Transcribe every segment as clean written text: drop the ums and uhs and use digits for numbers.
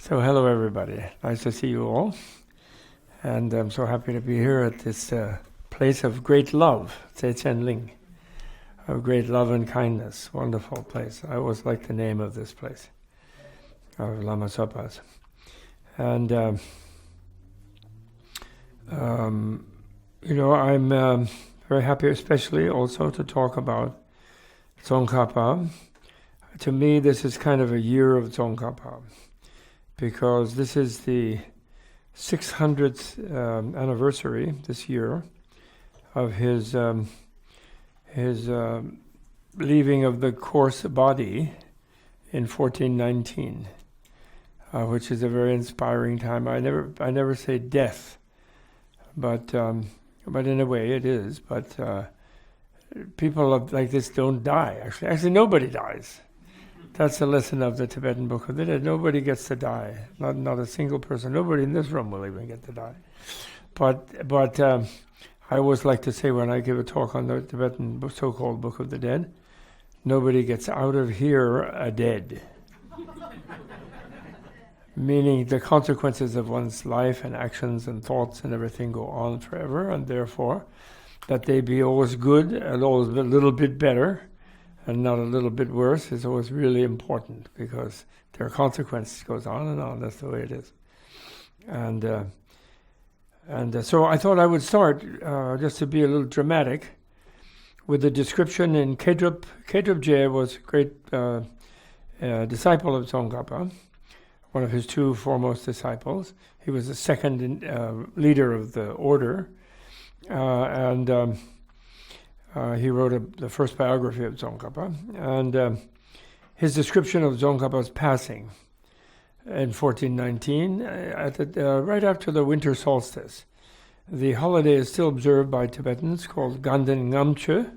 So hello everybody, nice to see you all, and I'm so happy to be here at this place of great love, Tse Chen Ling, of great love and kindness, wonderful place. I always like the name of this place, of Lama Tsongkhapa. And I'm very happy especially also to talk about Tsongkhapa. To me this is kind of a year of Tsongkhapa, because this is the 600th anniversary this year of his leaving of the coarse body in 1419, which is a very inspiring time. I never say death, but in a way it is. But people like this don't die. Actually, nobody dies. That's the lesson of the Tibetan Book of the Dead. Nobody gets to die. Not a single person. Nobody in this room will even get to die. But I always like to say when I give a talk on the Tibetan so-called Book of the Dead, nobody gets out of here a dead. Meaning the consequences of one's life and actions and thoughts and everything go on forever, and therefore that they be always good and always a little bit better and not a little bit worse is always really important, because their consequence goes on and on. That's the way it is. And so I thought I would start, just to be a little dramatic, with the description in Kedrup. Kedrup Je was a great disciple of Tsongkhapa, one of his two foremost disciples. He was the second leader of the order, he wrote the first biography of Tsongkhapa, and his description of Tsongkhapa's passing in 1419, right after the winter solstice. The holiday is still observed by Tibetans, called Ganden Ngamche,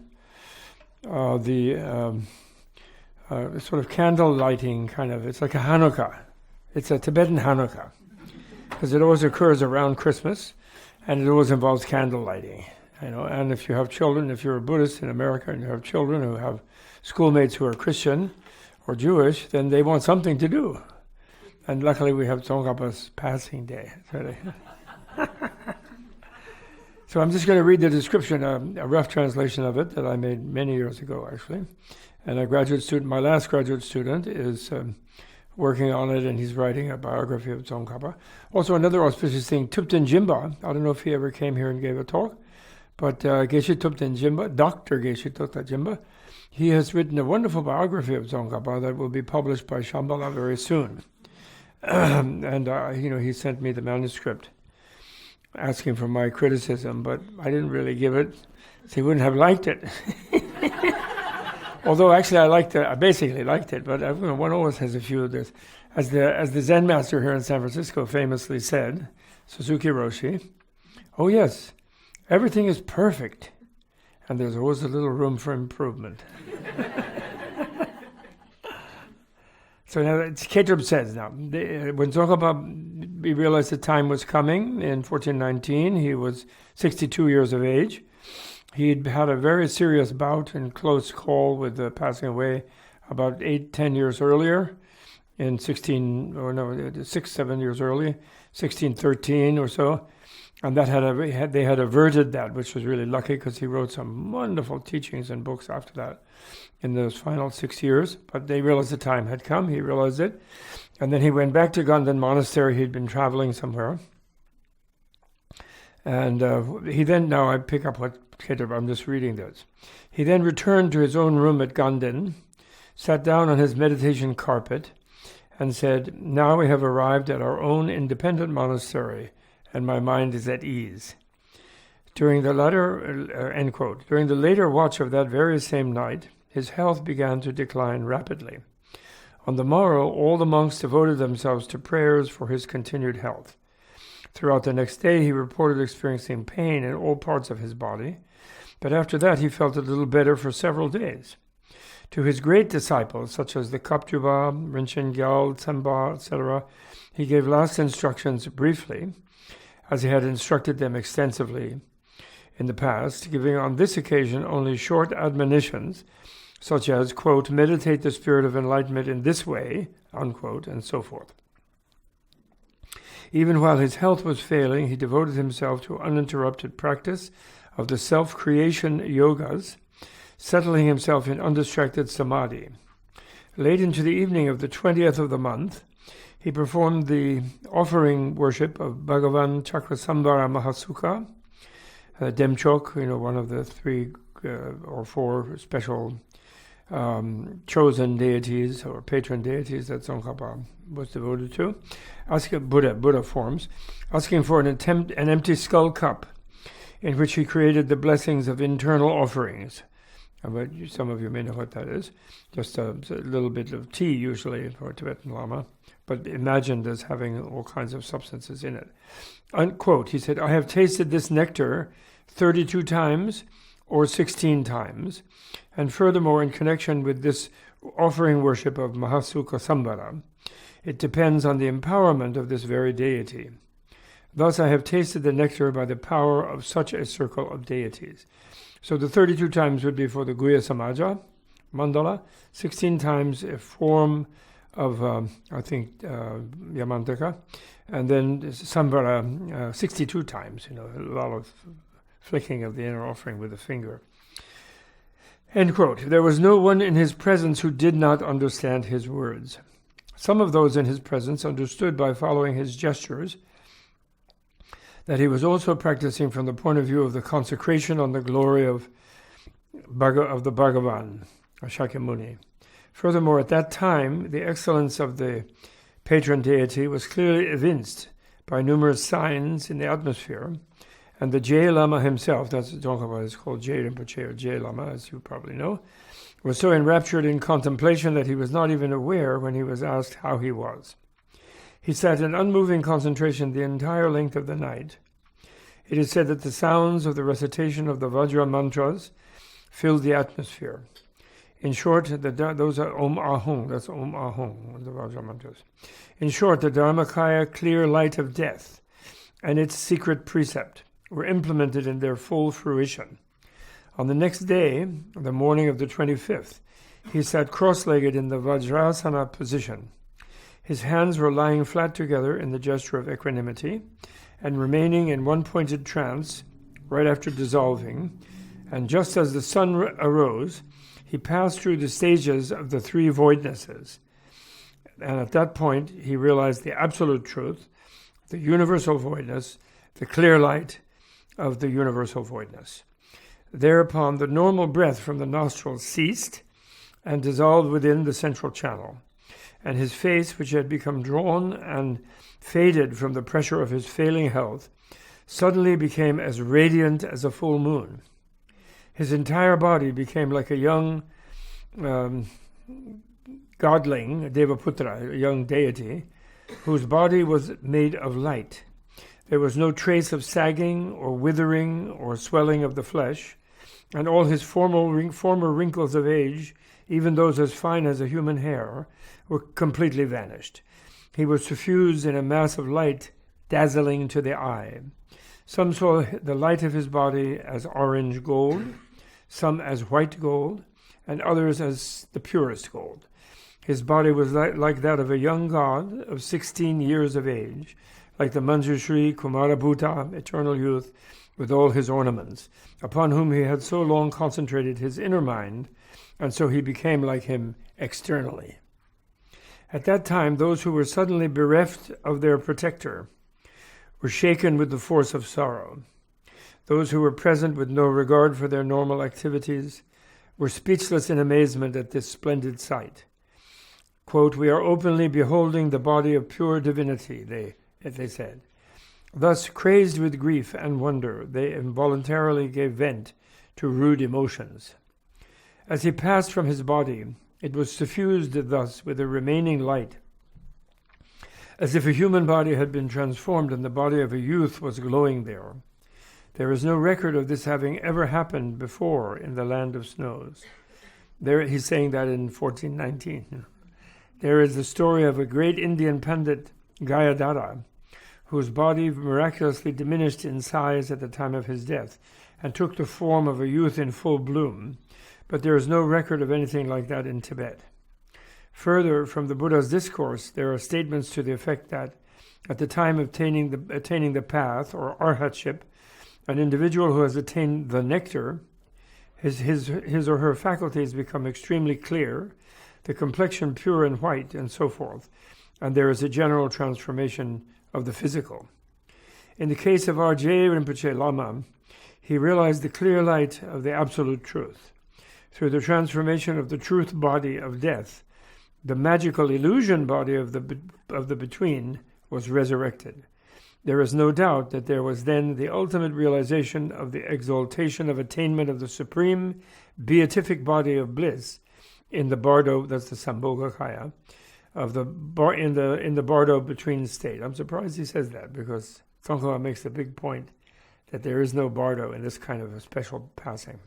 sort of candle lighting kind of. It's like a Hanukkah. It's a Tibetan Hanukkah, because it always occurs around Christmas, and it always involves candle lighting. And if you have children, if you're a Buddhist in America and you have children who have schoolmates who are Christian or Jewish, then they want something to do. And luckily we have Tsongkhapa's passing day. So I'm just going to read the description, a rough translation of it that I made many years ago, actually. And my last graduate student is working on it, and he's writing a biography of Tsongkhapa. Also another auspicious thing, Thupten Jimba, I don't know if he ever came here and gave a talk, but Geshe Thupten Jimba, Dr. Geshe Thupten Jimba, he has written a wonderful biography of Tsongkhapa that will be published by Shambhala very soon. He sent me the manuscript asking for my criticism, but I didn't really give it, so he wouldn't have liked it. Although actually I basically liked it, but one always has a few of this. As the Zen master here in San Francisco famously said, Suzuki Roshi, oh yes, everything is perfect, and there's always a little room for improvement. So now, Kedrup says now, when Tsongkhapa realized the time was coming in 1419, he was 62 years of age. He'd had a very serious bout and close call with the passing away about 8-10 years earlier, in 6-7 years early, 1613 or so. And they had averted that, which was really lucky, because he wrote some wonderful teachings and books after that in those final 6 years. But they realized the time had come, he realized it. And then he went back to Ganden Monastery. He'd been traveling somewhere. And now I pick up what Kedrup, I'm just reading this. He then returned to his own room at Ganden, sat down on his meditation carpet, and said, now we have arrived at our own independent monastery, and my mind is at ease. During the later watch of that very same night, his health began to decline rapidly. On the morrow, all the monks devoted themselves to prayers for his continued health. Throughout the next day, he reported experiencing pain in all parts of his body, but after that he felt a little better for several days. To his great disciples, such as the Kapjuba, Rinchen Gyal, Tsemba, etc., he gave last instructions briefly, as he had instructed them extensively in the past, giving on this occasion only short admonitions, such as, quote, meditate the spirit of enlightenment in this way, unquote, and so forth. Even while his health was failing, he devoted himself to uninterrupted practice of the self-creation yogas, settling himself in undistracted samadhi. Late into the evening of the 20th of the month, he performed the offering worship of Bhagavan Chakrasambhara Mahasukha, Demchok, one of the 3 or 4 special chosen deities or patron deities that Tsongkhapa was devoted to, asking Buddha forms, asking for an empty skull cup in which he created the blessings of internal offerings. Some of you may know what that is. Just a little bit of tea, usually, for a Tibetan Lama, but imagined as having all kinds of substances in it. Unquote, he said, "I have tasted this nectar 32 times or 16 times, and furthermore, in connection with this offering worship of Mahasukha Sambhara, it depends on the empowerment of this very deity. Thus I have tasted the nectar by the power of such a circle of deities." So the 32 times would be for the Guhya Samaja, Mandala, 16 times a form of, Yamantaka, and then Sambhara 62 times, a lot of flicking of the inner offering with the finger. End quote. There was no one in his presence who did not understand his words. Some of those in his presence understood by following his gestures that he was also practicing from the point of view of the consecration on the glory of the Bhagavan, or Shakyamuni. Furthermore, at that time, the excellence of the patron deity was clearly evinced by numerous signs in the atmosphere, and the Je Lama himself, that's Tsongkhapa is called Je Rinpoche or Je Lama, as you probably know, was so enraptured in contemplation that he was not even aware when he was asked how he was. He sat in unmoving concentration the entire length of the night. It is said that the sounds of the recitation of the Vajra mantras filled the atmosphere. In short, those are Om Ahung, that's Om Ahung, the Vajra mantras. In short, the Dharmakaya clear light of death and its secret precept were implemented in their full fruition. On the next day, the morning of the 25th, he sat cross-legged in the Vajrasana position. His hands were lying flat together in the gesture of equanimity and remaining in one pointed trance right after dissolving, and just as the sun arose, he passed through the stages of the 3 voidnesses. And at that point, he realized the absolute truth, the universal voidness, the clear light of the universal voidness. Thereupon, the normal breath from the nostrils ceased and dissolved within the central channel, and his face, which had become drawn and faded from the pressure of his failing health, suddenly became as radiant as a full moon. His entire body became like a young godling, a Devaputra, a young deity, whose body was made of light. There was no trace of sagging or withering or swelling of the flesh, and all his former wrinkles of age, even those as fine as a human hair, were completely vanished. He was suffused in a mass of light dazzling to the eye. Some saw the light of his body as orange gold, some as white gold, and others as the purest gold. His body was like that of a young god of 16 years of age, like the Manjushri Kumarabhuta, eternal youth, with all his ornaments, upon whom he had so long concentrated his inner mind, and so he became like him externally. At that time, those who were suddenly bereft of their protector were shaken with the force of sorrow. Those who were present with no regard for their normal activities were speechless in amazement at this splendid sight. Quote, "We are openly beholding the body of pure divinity," they said. Thus, crazed with grief and wonder, they involuntarily gave vent to rude emotions. As he passed from his body, it was suffused thus with a remaining light, as if a human body had been transformed and the body of a youth was glowing there. There is no record of this having ever happened before in the land of snows. There, he's saying that in 1419. There is the story of a great Indian pandit, Gayadhara, whose body miraculously diminished in size at the time of his death and took the form of a youth in full bloom, but there is no record of anything like that in Tibet. Further, from the Buddha's discourse, there are statements to the effect that at the time of attaining the path, or arhatship, an individual who has attained the nectar, his or her faculties become extremely clear, the complexion pure and white, and so forth, and there is a general transformation of the physical. In the case of R.J. Rinpoche Lama, he realized the clear light of the absolute truth. Through the transformation of the truth body of death, the magical illusion body of the between was resurrected. There is no doubt that there was then the ultimate realization of the exaltation of attainment of the supreme beatific body of bliss in the bardo, that's the Sambhogakaya, in the bardo between state. I'm surprised he says that, because Tsongkhapa makes a big point that there is no bardo in this kind of a special passing.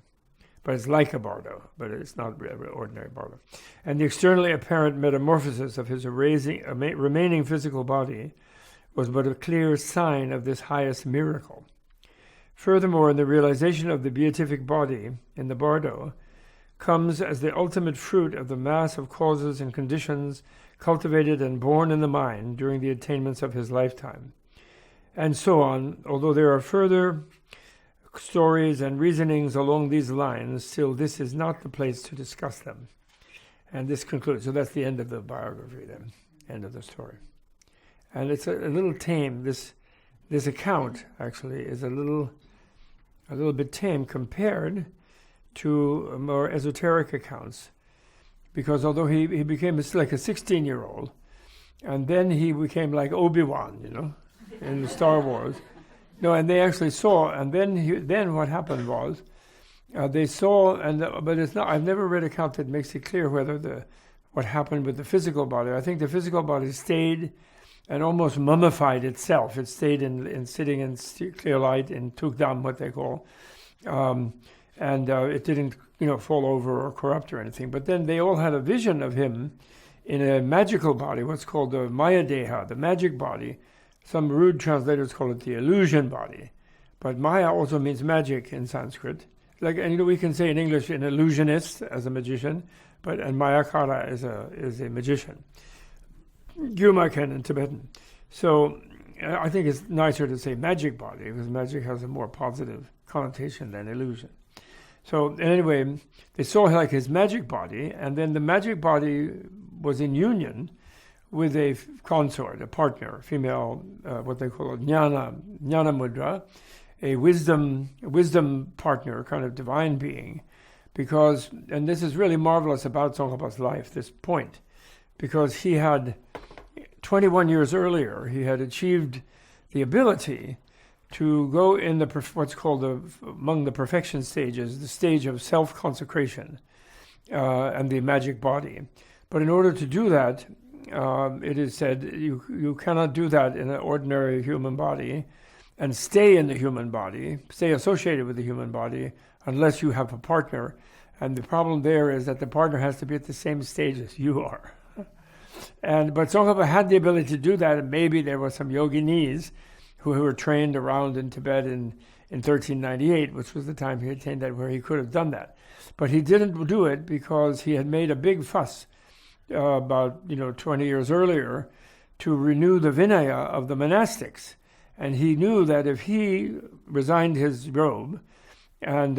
But it's like a bardo, but it's not ordinary bardo. And the externally apparent metamorphosis of his remaining physical body was but a clear sign of this highest miracle. Furthermore, in the realization of the beatific body in the bardo comes as the ultimate fruit of the mass of causes and conditions cultivated and born in the mind during the attainments of his lifetime. And so on, although there are further stories and reasonings along these lines, still this is not the place to discuss them. And this concludes. So that's the end of the biography then, end of the story. And it's a little tame. This account actually is a little bit tame compared to more esoteric accounts, because although he became like a 16-year-old, and then he became like Obi-Wan, in the Star Wars. No, and they actually saw, and then what happened was, they saw, but it's not. I've never read an account that makes it clear whether what happened with the physical body. I think the physical body stayed and almost mummified itself. It stayed in sitting in clear light in Tukdam, what they call, and it didn't fall over or corrupt or anything. But then they all had a vision of him in a magical body, what's called the Maya Deha, the magic body. Some rude translators call it the illusion body, but Maya also means magic in Sanskrit. And we can say in English an illusionist as a magician, and Mayakara is a magician. Gyumaken in Tibetan. So I think it's nicer to say magic body, because magic has a more positive connotation than illusion. So anyway, they saw like his magic body, and then the magic body was in union with a consort, a partner, female, what they call a jnana mudra, a wisdom partner, kind of divine being, because, and this is really marvelous about Tsongkhapa's life, this point, because he had, 21 years earlier, he had achieved the ability to go in what's called among the perfection stages, the stage of self-consecration and the magic body. But in order to do that, it is said you cannot do that in an ordinary human body and stay in the human body, stay associated with the human body, unless you have a partner. And the problem there is that the partner has to be at the same stage as you are. But Tsongkhapa had the ability to do that, and maybe there were some yoginis who were trained around in Tibet in 1398, which was the time he attained that, where he could have done that. But he didn't do it because he had made a big fuss about 20 years earlier to renew the Vinaya of the monastics. And he knew that if he resigned his robe and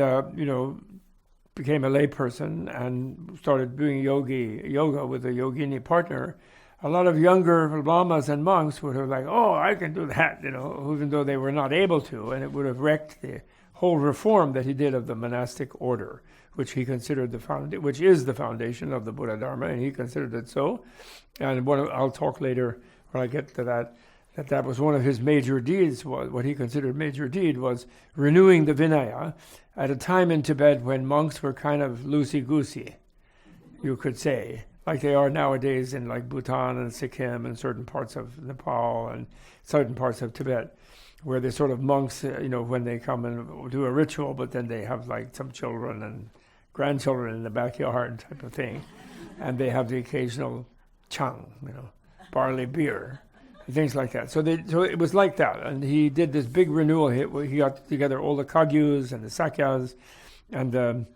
became a layperson and started doing yoga with a yogini partner, a lot of younger lamas and monks would have like, oh, I can do that, even though they were not able to, and it would have wrecked the whole reform that he did of the monastic order, which he considered which is the foundation of the Buddha Dharma, and he considered it so. And I'll talk later when I get to that was one of his major deeds. What he considered major deed was renewing the Vinaya at a time in Tibet when monks were kind of loosey-goosey, you could say, like they are nowadays in like Bhutan and Sikkim and certain parts of Nepal and certain parts of Tibet, where they're sort of monks, when they come and do a ritual, but then they have like some children and grandchildren in the backyard type of thing, and they have the occasional chang, barley beer, and things like that. So it was like that, and he did this big renewal. He got together all the Kagyus and the Sakyas and the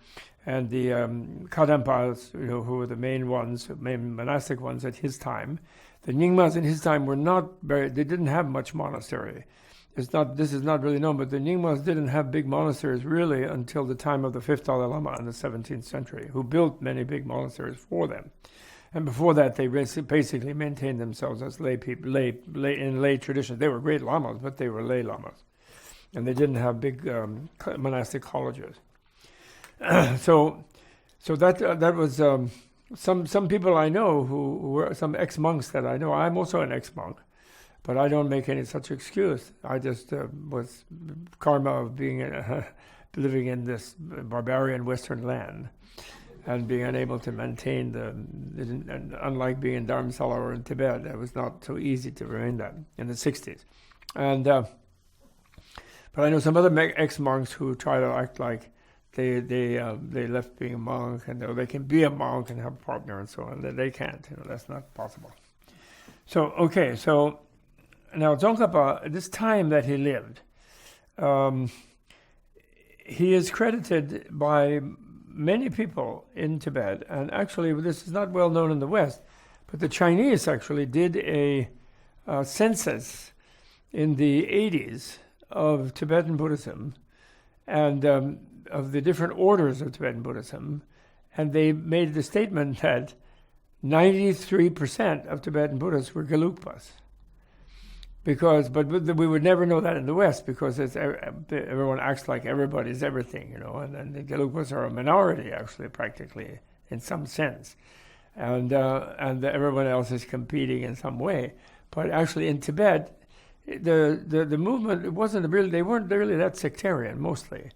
Kadampas, who were the main monastic ones at his time. The Nyingmas in his time were not very, they didn't have much monastery. This is not really known, but the Nyingmas didn't have big monasteries really until the time of the fifth Dalai Lama in the 17th century, who built many big monasteries for them. And before that, they basically maintained themselves as lay people, in lay traditions. They were great lamas, but they were lay lamas, and they didn't have big monastic colleges. So that was some people I know who were some ex-monks that I know. I'm also an ex-monk, but I don't make any such excuse. I just was karma of being living in this barbarian Western land and being unable to maintain unlike being in Dharamsala or in Tibet, it was not so easy to remain that in the 60s. And but I know some other ex-monks who try to act like they left being a monk and they can be a monk and have a partner and so on. They can't. That's not possible. So now Tsongkhapa, at this time that he lived, he is credited by many people in Tibet, and actually this is not well known in the West, but the Chinese actually did a census in the 80s of Tibetan Buddhism and of the different orders of Tibetan Buddhism, and they made the statement that 93% of Tibetan Buddhists were Gelugpas. But we would never know that in the West because everyone acts like everybody's everything, and the Gelugpas are a minority, actually, practically, in some sense. And everyone else is competing in some way. But actually in Tibet, the movement, they weren't really that sectarian, mostly,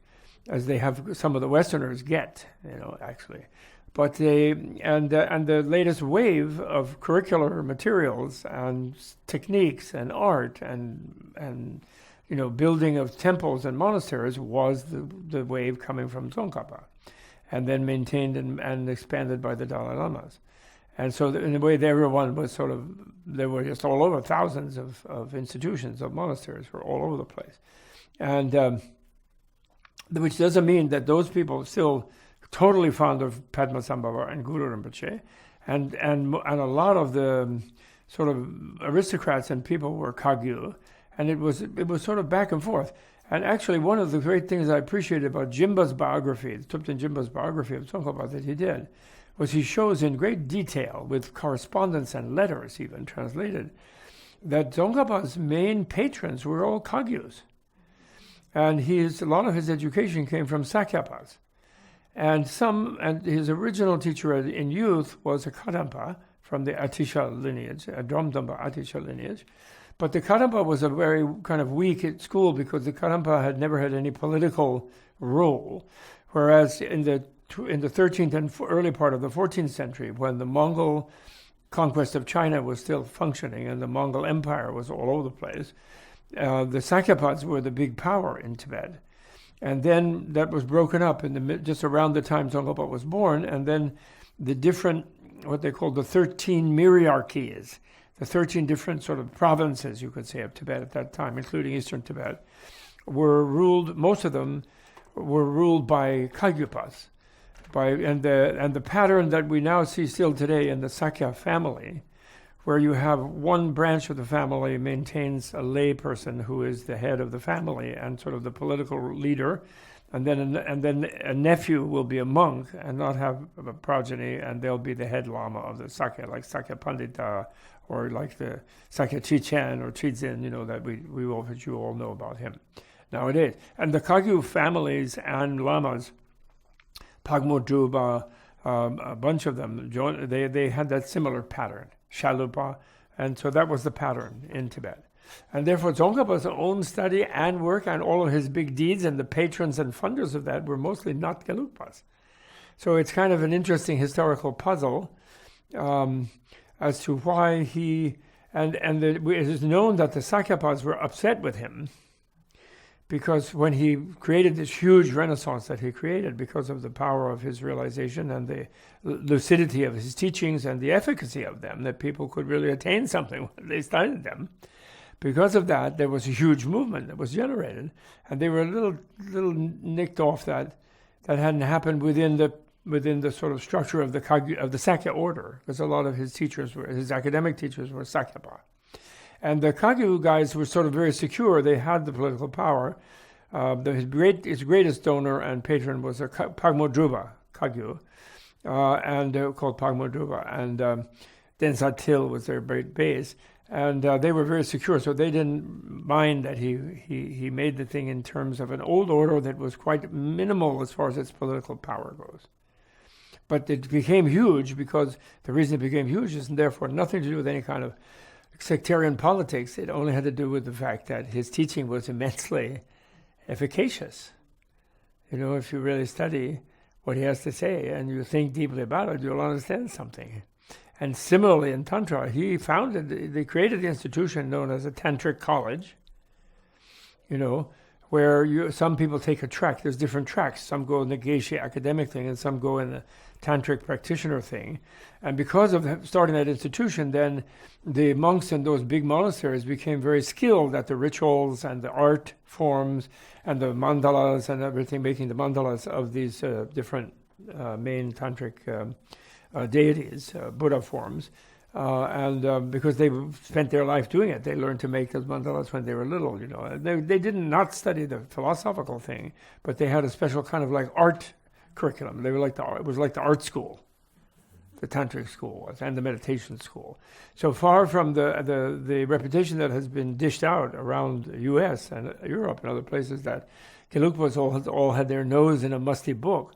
as they have some of the Westerners get, actually. But the latest wave of curricular materials and techniques and art and building of temples and monasteries was the wave coming from Tsongkhapa, and then maintained and expanded by the Dalai Lamas. And so in a way, everyone was they were just all over. Thousands of institutions of monasteries were all over the place, and which doesn't mean that those people still totally fond of Padmasambhava and Guru Rinpoche, and a lot of the sort of aristocrats and people were Kagyu, and it was sort of back and forth. And actually, one of the great things I appreciated about Jimba's biography, Thupten Jimba's biography of Tsongkhapa that he did, was he shows in great detail, with correspondence and letters even translated, that Tsongkhapa's main patrons were all Kagyus, and a lot of his education came from Sakyapas. And his original teacher in youth was a Kadampa from the Atisha lineage, a Dromdamba Atisha lineage. But the Kadampa was a very kind of weak at school because the Kadampa had never had any political role. Whereas in the 13th and early part of the 14th century, when the Mongol conquest of China was still functioning and the Mongol Empire was all over the place, the Sakyapas were the big power in Tibet. And then that was broken up just around the time Tsongkhapa was born, and then the different, what they called the 13 myriarchies, the 13 different sort of provinces, you could say, of Tibet at that time, including Eastern Tibet, most of them were ruled by Kagyupas. And the pattern that we now see still today in the Sakya family, where you have one branch of the family maintains a lay person who is the head of the family and sort of the political leader, and then a nephew will be a monk and not have a progeny, and they'll be the head lama of the Sakya, like Sakya Pandita or like the Sakya Chichen or Chidzin, that you all know about him nowadays. And the Kagyu families and lamas, Pagmo Juba, a bunch of them, they had that similar pattern. Shalupa, and so that was the pattern in Tibet. And therefore Tsongkhapa's own study and work and all of his big deeds and the patrons and funders of that were mostly not Gelugpas. So it's kind of an interesting historical puzzle as to why it is known that the Sakyapas were upset with him because when he created this huge renaissance that he created because of the power of his realization and the lucidity of his teachings and the efficacy of them, that people could really attain something when they studied them. Because of that, there was a huge movement that was generated, and they were a little nicked off that hadn't happened within the within the sort of structure of the Kagyu, of the Sakya order, because a lot of his academic teachers were Sakyapa. And the Kagyu guys were sort of very secure. They had the political power. His greatest donor and patron was a Pagmo Druba Kagyu, and called Pagmo Druba, and Densat Til was their base, and they were very secure. So they didn't mind that he made the thing in terms of an old order that was quite minimal as far as its political power goes. But it became huge because the reason it became huge is therefore nothing to do with any kind of sectarian politics. It only had to do with the fact that his teaching was immensely efficacious. If you really study what he has to say and you think deeply about it, you'll understand something. And similarly in Tantra, they created the institution known as a Tantric college, where some people take a track. There's different tracks. Some go in the Geshe academic thing and some go in the Tantric practitioner thing. And because of starting that institution, then the monks in those big monasteries became very skilled at the rituals and the art forms and the mandalas and everything, making the mandalas of these different main Tantric deities, Buddha forms. And because they spent their life doing it, they learned to make those mandalas when they were little. They did not study the philosophical thing, but they had a special kind of like art curriculum. It was like the art school, the Tantric school was, and the meditation school. So far from the reputation that has been dished out around the U.S. and Europe and other places that Gelugpas all had their nose in a musty book,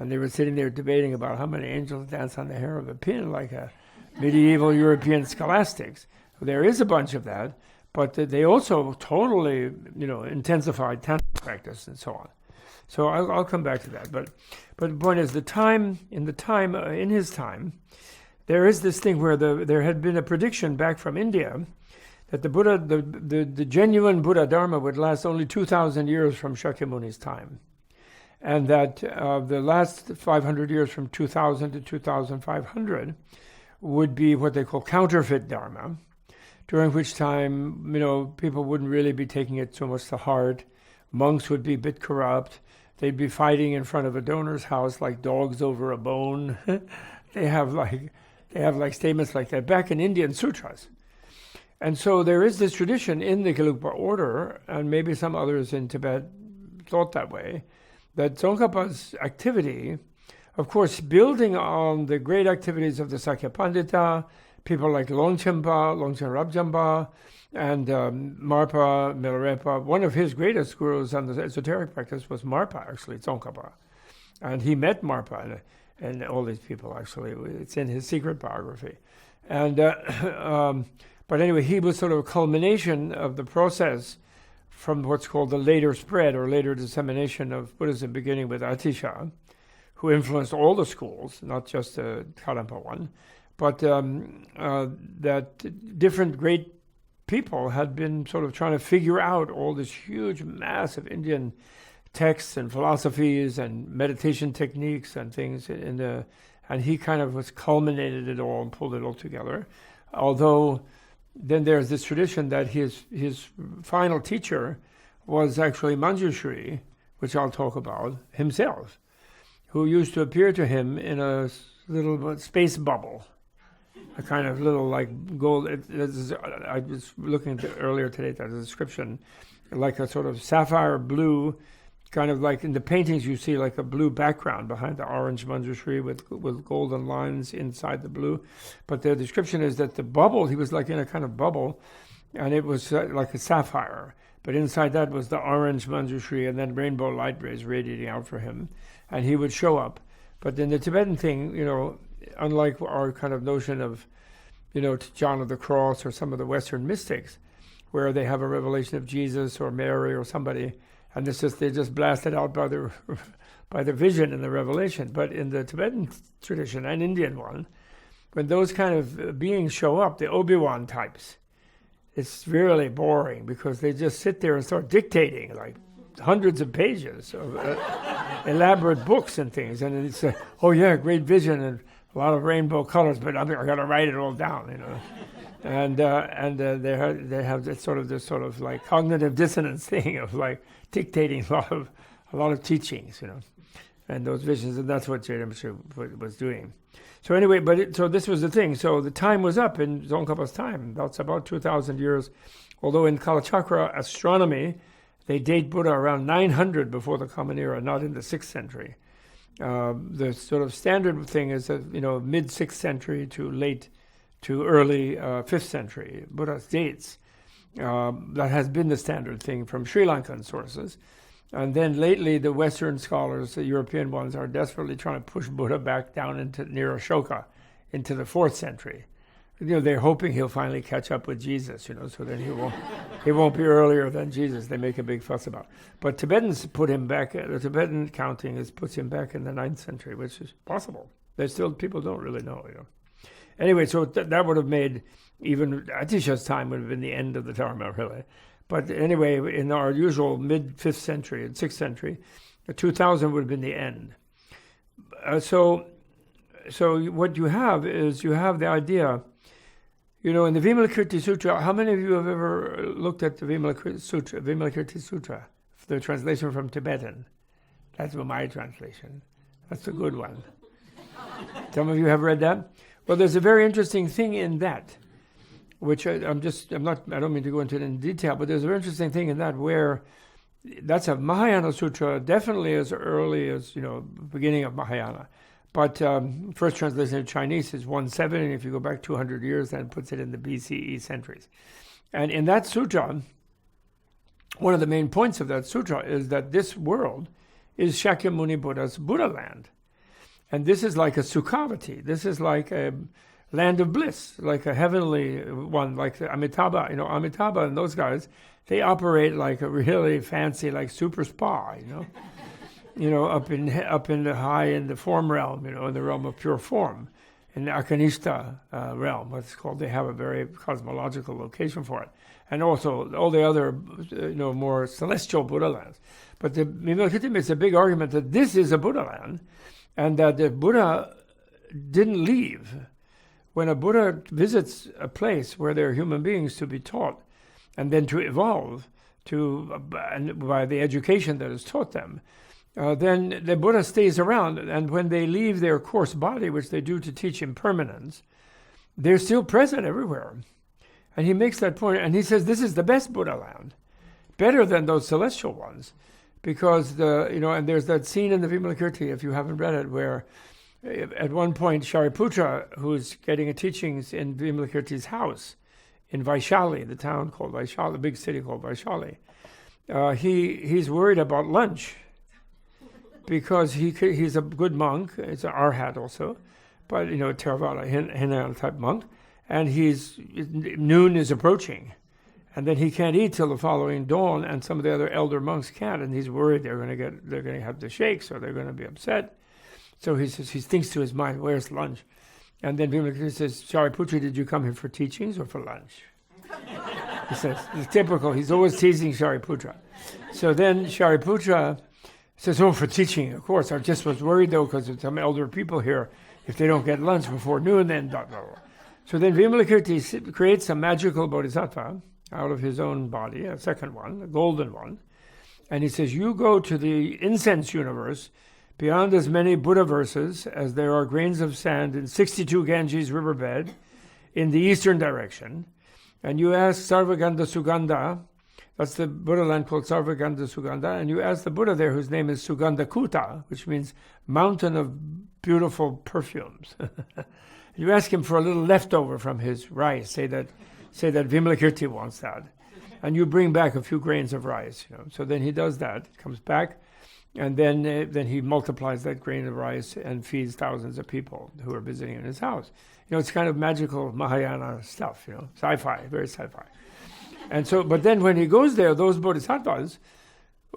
and they were sitting there debating about how many angels dance on the hair of a pin, like a medieval European scholastics. There is a bunch of that, but they also totally, intensified Tantric practice and so on. So I'll come back to that. But the point is, in his time, there is this thing where there had been a prediction back from India that the Buddha, the genuine Buddha Dharma would last only 2,000 years from Shakyamuni's time. And that the last 500 years from 2000 to 2500 would be what they call counterfeit Dharma, during which time, people wouldn't really be taking it so much to heart. Monks would be a bit corrupt. They'd be fighting in front of a donor's house like dogs over a bone. They have statements like that back in Indian sutras. And so there is this tradition in the Gelugpa order, and maybe some others in Tibet thought that way, that Tsongkhapa's activity, of course, building on the great activities of the Sakya Pandita, people like Longchen Rabjamba, and Marpa Milarepa. One of his greatest gurus on the esoteric practice was Marpa, actually, Tsongkhapa. And he met Marpa and all these people, actually. It's in his secret biography. And but anyway, he was sort of a culmination of the process from what's called the later spread or later dissemination of Buddhism, beginning with Atisha, who influenced all the schools, not just the Karlampa one, but that different great people had been sort of trying to figure out all this huge, massive Indian texts and philosophies and meditation techniques and things and he kind of was culminated it all and pulled it all together. Although then there's this tradition that his final teacher was actually Manjushri, which I'll talk about, himself, who used to appear to him in a little space bubble, a kind of little like gold. I was looking earlier today at the description, like a sort of sapphire blue, kind of like in the paintings you see like a blue background behind the orange Manjushri with golden lines inside the blue. But the description is that the bubble, he was like in a kind of bubble, and it was like a sapphire. But inside that was the orange Manjushri, and then rainbow light rays radiating out for him. And he would show up. But in the Tibetan thing, unlike our kind of notion of, John of the Cross or some of the Western mystics, where they have a revelation of Jesus or Mary or somebody, and they just blast it out by the vision and the revelation. But in the Tibetan tradition and Indian one, when those kind of beings show up, the Obi-Wan types, it's really boring because they just sit there and start dictating like hundreds of pages of elaborate books and things, and it's great vision and a lot of rainbow colors, but I got to write it all down, and they have this sort of like cognitive dissonance thing of like dictating a lot of teachings, and those visions, and that's what Je Rinpoche was doing. So anyway, so this was the thing. So the time was up in Tsongkhapa's time. That's about 2,000 years. Although in Kalachakra astronomy, they date Buddha around 900 before the Common Era, not in the 6th century. The sort of standard thing is that, mid 6th century to early 5th century, Buddha's dates. That has been the standard thing from Sri Lankan sources. And then lately, the Western scholars, the European ones, are desperately trying to push Buddha back down into near Ashoka, into the 4th century. They're hoping he'll finally catch up with Jesus, so then he won't be earlier than Jesus. They make a big fuss about. But Tibetans put him back. The Tibetan counting puts him back in the 9th century, which is possible. There's still people don't really know. Anyway, so that would have made even Atisha's time would have been the end of the Dharma, really. But anyway, in our usual mid-5th century and 6th century, 2000 would have been the end. So what you have is the idea, in the Vimalakirti Sutra. How many of you have ever looked at the Vimalakirti Sutra, the translation from Tibetan? That's my translation. That's a good one. Some of you have read that? Well, there's a very interesting thing in that, which I don't mean to go into it in detail, but there's a very interesting thing in that where that's a Mahayana Sutra, definitely as early as, beginning of Mahayana. But first translation in Chinese is 170, and if you go back 200 years, then it puts it in the BCE centuries. And in that sutra, one of the main points of that sutra is that this world is Shakyamuni Buddha's Buddha land. And this is like a Sukhavati. This is like a land of bliss, like a heavenly one, like Amitabha. Amitabha and those guys, they operate like a really fancy, like super spa, up in the form realm, in the realm of pure form, in the Akanishta realm, what's called. They have a very cosmological location for it, and also all the other, more celestial Buddha lands. But the Vimalakirti makes a big argument that this is a Buddha land, and that the Buddha didn't leave. When a Buddha visits a place where there are human beings to be taught, and then to evolve by the education that is taught them, then the Buddha stays around, and when they leave their coarse body, which they do to teach impermanence, they're still present everywhere. And he makes that point, and he says this is the best Buddha land, better than those celestial ones, because and there's that scene in the Vimalakirti, if you haven't read it, where at one point Shariputra, who's getting a teachings in Vimalakirti's house in Vaishali, the town called Vaishali, the big city called Vaishali, he's worried about lunch, because he's a good monk. It's an arhat also, but Theravada, Hinayana type monk, and noon is approaching, and then he can't eat till the following dawn, and some of the other elder monks can't, and he's worried they're going to have the shakes, or they're going to be upset. So he thinks to his mind, where's lunch? And then Vimalakirti says, Shariputra, did you come here for teachings or for lunch? He says, it's typical, he's always teasing Shariputra. So then Shariputra says, for teaching, of course. I just was worried, though, because there's some elder people here. If they don't get lunch before noon, then blah, blah, blah. So then Vimalakirti creates a magical bodhisattva out of his own body, a second one, a golden one. And he says, you go to the incense universe beyond as many Buddha verses as there are grains of sand in 62 Ganges riverbed in the eastern direction. And you ask Sarvagandha Sugandha, that's the Buddha land called Sarvagandha Sugandha, and you ask the Buddha there, whose name is Sugandha Kuta, which means mountain of beautiful perfumes. You ask him for a little leftover from his rice, say that Vimalakirti wants that, and you bring back a few grains of rice. So then he does that, comes back, and then he multiplies that grain of rice and feeds thousands of people who are visiting in his house. It's kind of magical Mahayana stuff, sci-fi, very sci-fi. And so, but then when he goes there, those bodhisattvas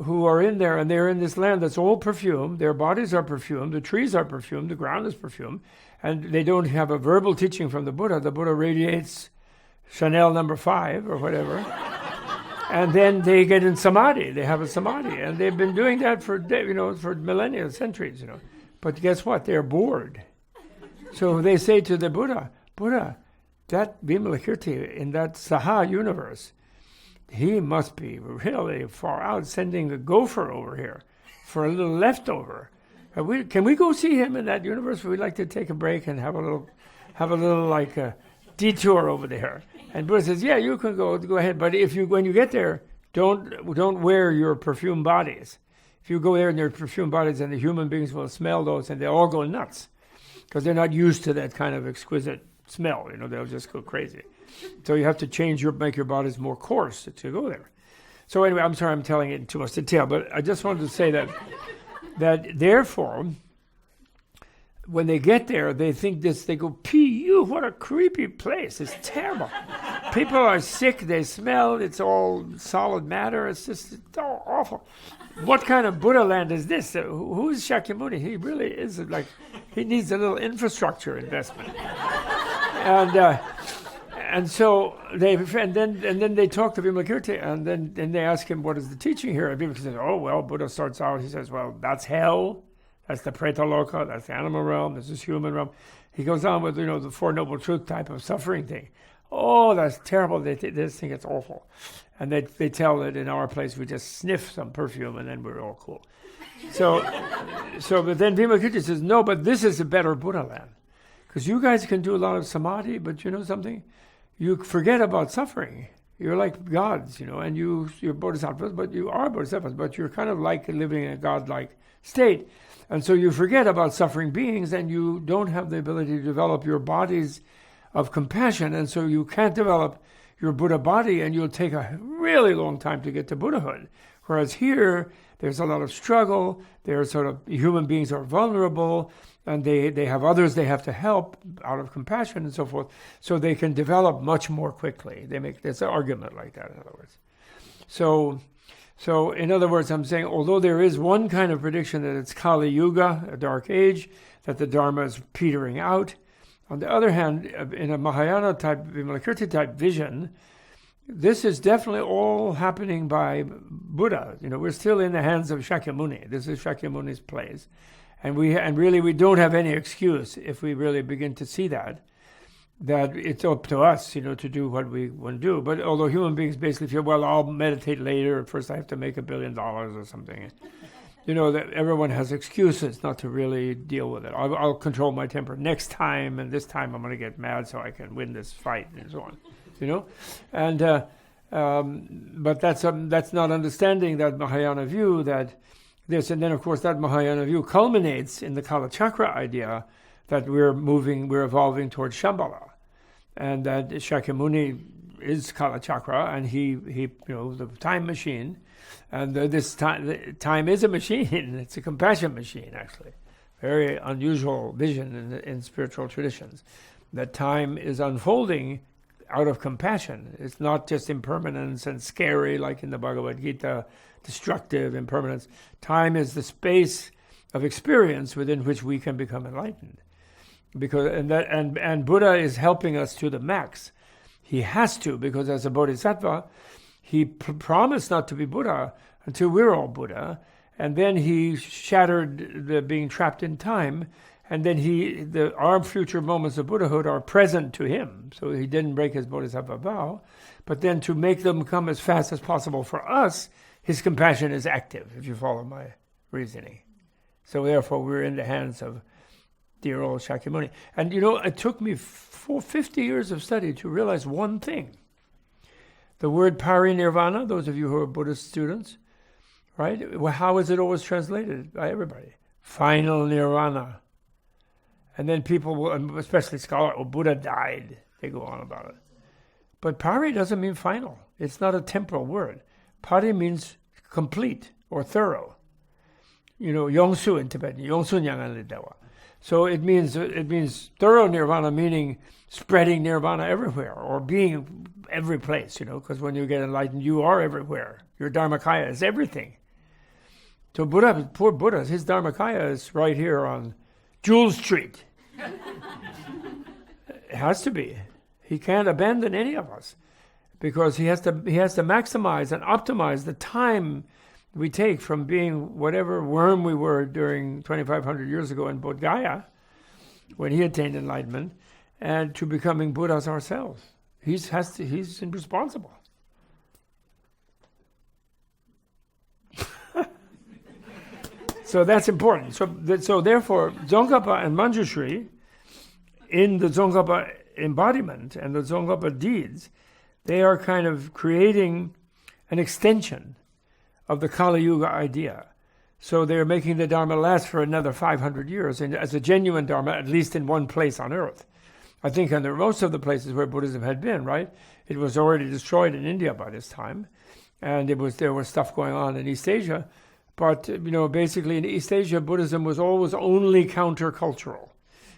who are in there, and they're in this land that's all perfumed, their bodies are perfumed, the trees are perfumed, the ground is perfumed, and they don't have a verbal teaching from the Buddha. The Buddha radiates Chanel number 5 or whatever. And then they get in samadhi. They have a samadhi, and they've been doing that for millennia, centuries. But guess what? They're bored. So they say to the Buddha, that Vimalakirti in that Saha universe, he must be really far out, sending the gopher over here for a little leftover. Can we go see him in that universe? We'd like to take a break and have a little like detour over there. And Buddha says, yeah, you can go ahead. But when you get there, don't wear your perfume bodies. If you go there in your perfume bodies, and the human beings will smell those, and they all go nuts because they're not used to that kind of exquisite smell. They'll just go crazy. So you have to make your bodies more coarse to go there. So anyway, I'm sorry I'm telling it in too much detail, but I just wanted to say that therefore, when they get there, they think they go, P.U., what a creepy place. It's terrible. People are sick, they smell, it's all solid matter, it's all awful. What kind of Buddha land is this? Who is Shakyamuni? He really is he needs a little infrastructure investment. And so then they talk to Vimalakirti, and then they ask him, what is the teaching here? And Vimalakirti says, oh, well, Buddha starts out, he says, well, that's hell, that's the Pretaloka, that's the animal realm, this is human realm. He goes on with, the Four Noble Truth type of suffering thing. Oh, that's terrible, they just think it's awful. And they tell that in our place we just sniff some perfume and then we're all cool. But then Vimalakirti says, no, but this is a better Buddha land. Because you guys can do a lot of samadhi, but you know something? You forget about suffering. You're like gods, and you're bodhisattvas, but you are bodhisattvas, but you're kind of like living in a godlike state. And so you forget about suffering beings, and you don't have the ability to develop your bodies of compassion, and so you can't develop your Buddha body, and you'll take a really long time to get to Buddhahood. Whereas here, there's a lot of struggle, human beings are vulnerable, and they have others they have to help out of compassion and so forth, so they can develop much more quickly. There's an argument like that, in other words. So in other words, I'm saying, although there is one kind of prediction that it's Kali Yuga, a dark age, that the Dharma is petering out, on the other hand, in a Mahayana type, Vimalakirti type vision, this is definitely all happening by Buddha. We're still in the hands of Shakyamuni. This is Shakyamuni's place. And really we don't have any excuse if we really begin to see that it's up to us, to do what we want to do. But although human beings basically feel, well, I'll meditate later, first I have to make $1 billion or something. That everyone has excuses not to really deal with it. I'll control my temper next time, and this time I'm going to get mad so I can win this fight, and so on. But that's not understanding that Mahayana view that this, and then of course that Mahayana view culminates in the Kala Chakra idea that we're evolving towards Shambhala, and that Shakyamuni is Kala Chakra, and he the time machine. And this time is a machine. It's a compassion machine, actually. Very unusual vision in spiritual traditions. That time is unfolding out of compassion. It's not just impermanence and scary, like in the Bhagavad Gita, destructive impermanence. Time is the space of experience within which we can become enlightened. And Buddha is helping us to the max. He has to, because as a bodhisattva, he promised not to be Buddha until we're all Buddha, and then he shattered the being trapped in time, and then our future moments of Buddhahood are present to him. So he didn't break his bodhisattva vow, but then to make them come as fast as possible for us, his compassion is active, if you follow my reasoning. So therefore, we're in the hands of dear old Shakyamuni. And it took me 50 years of study to realize one thing. The word parinirvana, those of you who are Buddhist students, right? Well, how is it always translated by everybody? Final nirvana. And then people will, especially scholars, Buddha died. They go on about it. But pari doesn't mean final. It's not a temporal word. Pari means complete or thorough. Yongsu in Tibetan, Yongsu nyangan dewa. So it means thorough nirvana, meaning spreading nirvana everywhere, or being every place, because when you get enlightened, you are everywhere. Your Dharmakaya is everything. So poor Buddha, his Dharmakaya is right here on Jewel Street. It has to be. He can't abandon any of us, because he has to maximize and optimize the time we take from being whatever worm we were during 2,500 years ago in Bodh Gaya, when he attained enlightenment, and to becoming Buddhas ourselves. He's responsible. So that's important. So therefore, Tsongkhapa and Manjushri, in the Tsongkhapa embodiment and the Tsongkhapa deeds, they are kind of creating an extension of the Kali Yuga idea. So they're making the Dharma last for another 500 years, and as a genuine Dharma, at least in one place on earth. I think in most of the places where Buddhism had been, right, it was already destroyed in India by this time, and there was stuff going on in East Asia. But, basically in East Asia, Buddhism was always only countercultural,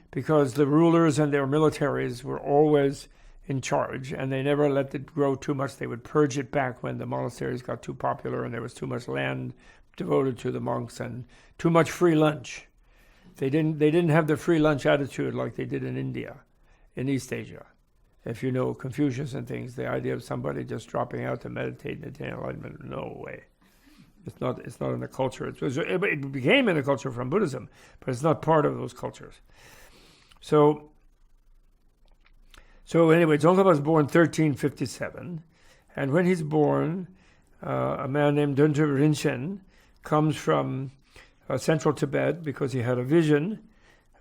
because the rulers and their militaries were always in charge, and they never let it grow too much. They would purge it back when the monasteries got too popular and there was too much land devoted to the monks and too much free lunch. They didn't have the free lunch attitude like they did in India, in East Asia. If you know Confucius and things, the idea of somebody just dropping out to meditate and attain enlightenment, no way. It's not in the culture. It became in the culture from Buddhism, but it's not part of those cultures. So anyway, Tsongkhapa was born 1357, and when he's born, a man named Döntrip Rinchen comes from central Tibet because he had a vision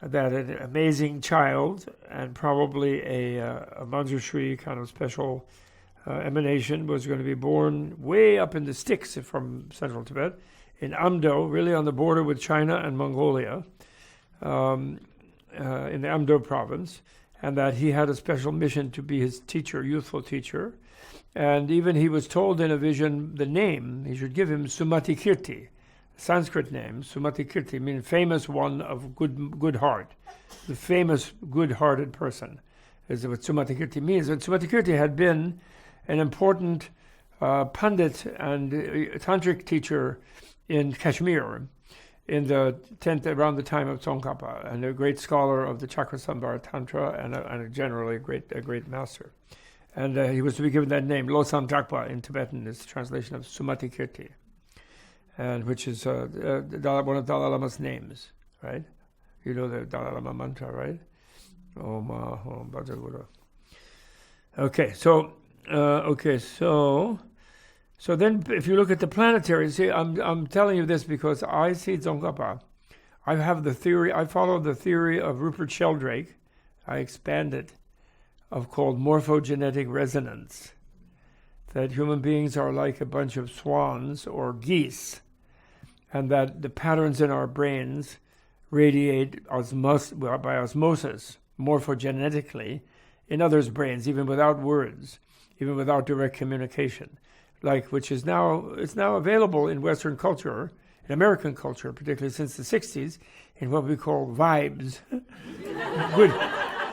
that an amazing child and probably a Manjushri kind of special emanation was going to be born way up in the sticks from central Tibet, in Amdo, really on the border with China and Mongolia, in the Amdo province, and that he had a special mission to be his teacher, youthful teacher. And even he was told in a vision the name, he should give him Sumatikirti, Sanskrit name. Sumatikirti means famous one of good heart. The famous good-hearted person is what Sumatikirti means. And Sumatikirti had been an important Pandit and tantric teacher in Kashmir in the 10th, around the time of Tsongkhapa, and a great scholar of the Chakrasambhara Tantra, and generally a great master. And he was to be given that name. Losam Drakpa in Tibetan is the translation of Sumatikirti, and which is one of Dalai Lama's names, right? You know the Dalai Lama mantra, right? Om Ahom Bhajaguru. So then if you look at the planetary, see, I'm telling you this because I see Tsongkhapa. I follow the theory of Rupert Sheldrake. I expand it, of called morphogenetic resonance, that human beings are like a bunch of swans or geese, and that the patterns in our brains radiate by osmosis, morphogenetically, in others' brains, even without words, even without direct communication, which is now available in Western culture, in American culture, particularly since the 60s, in what we call vibes.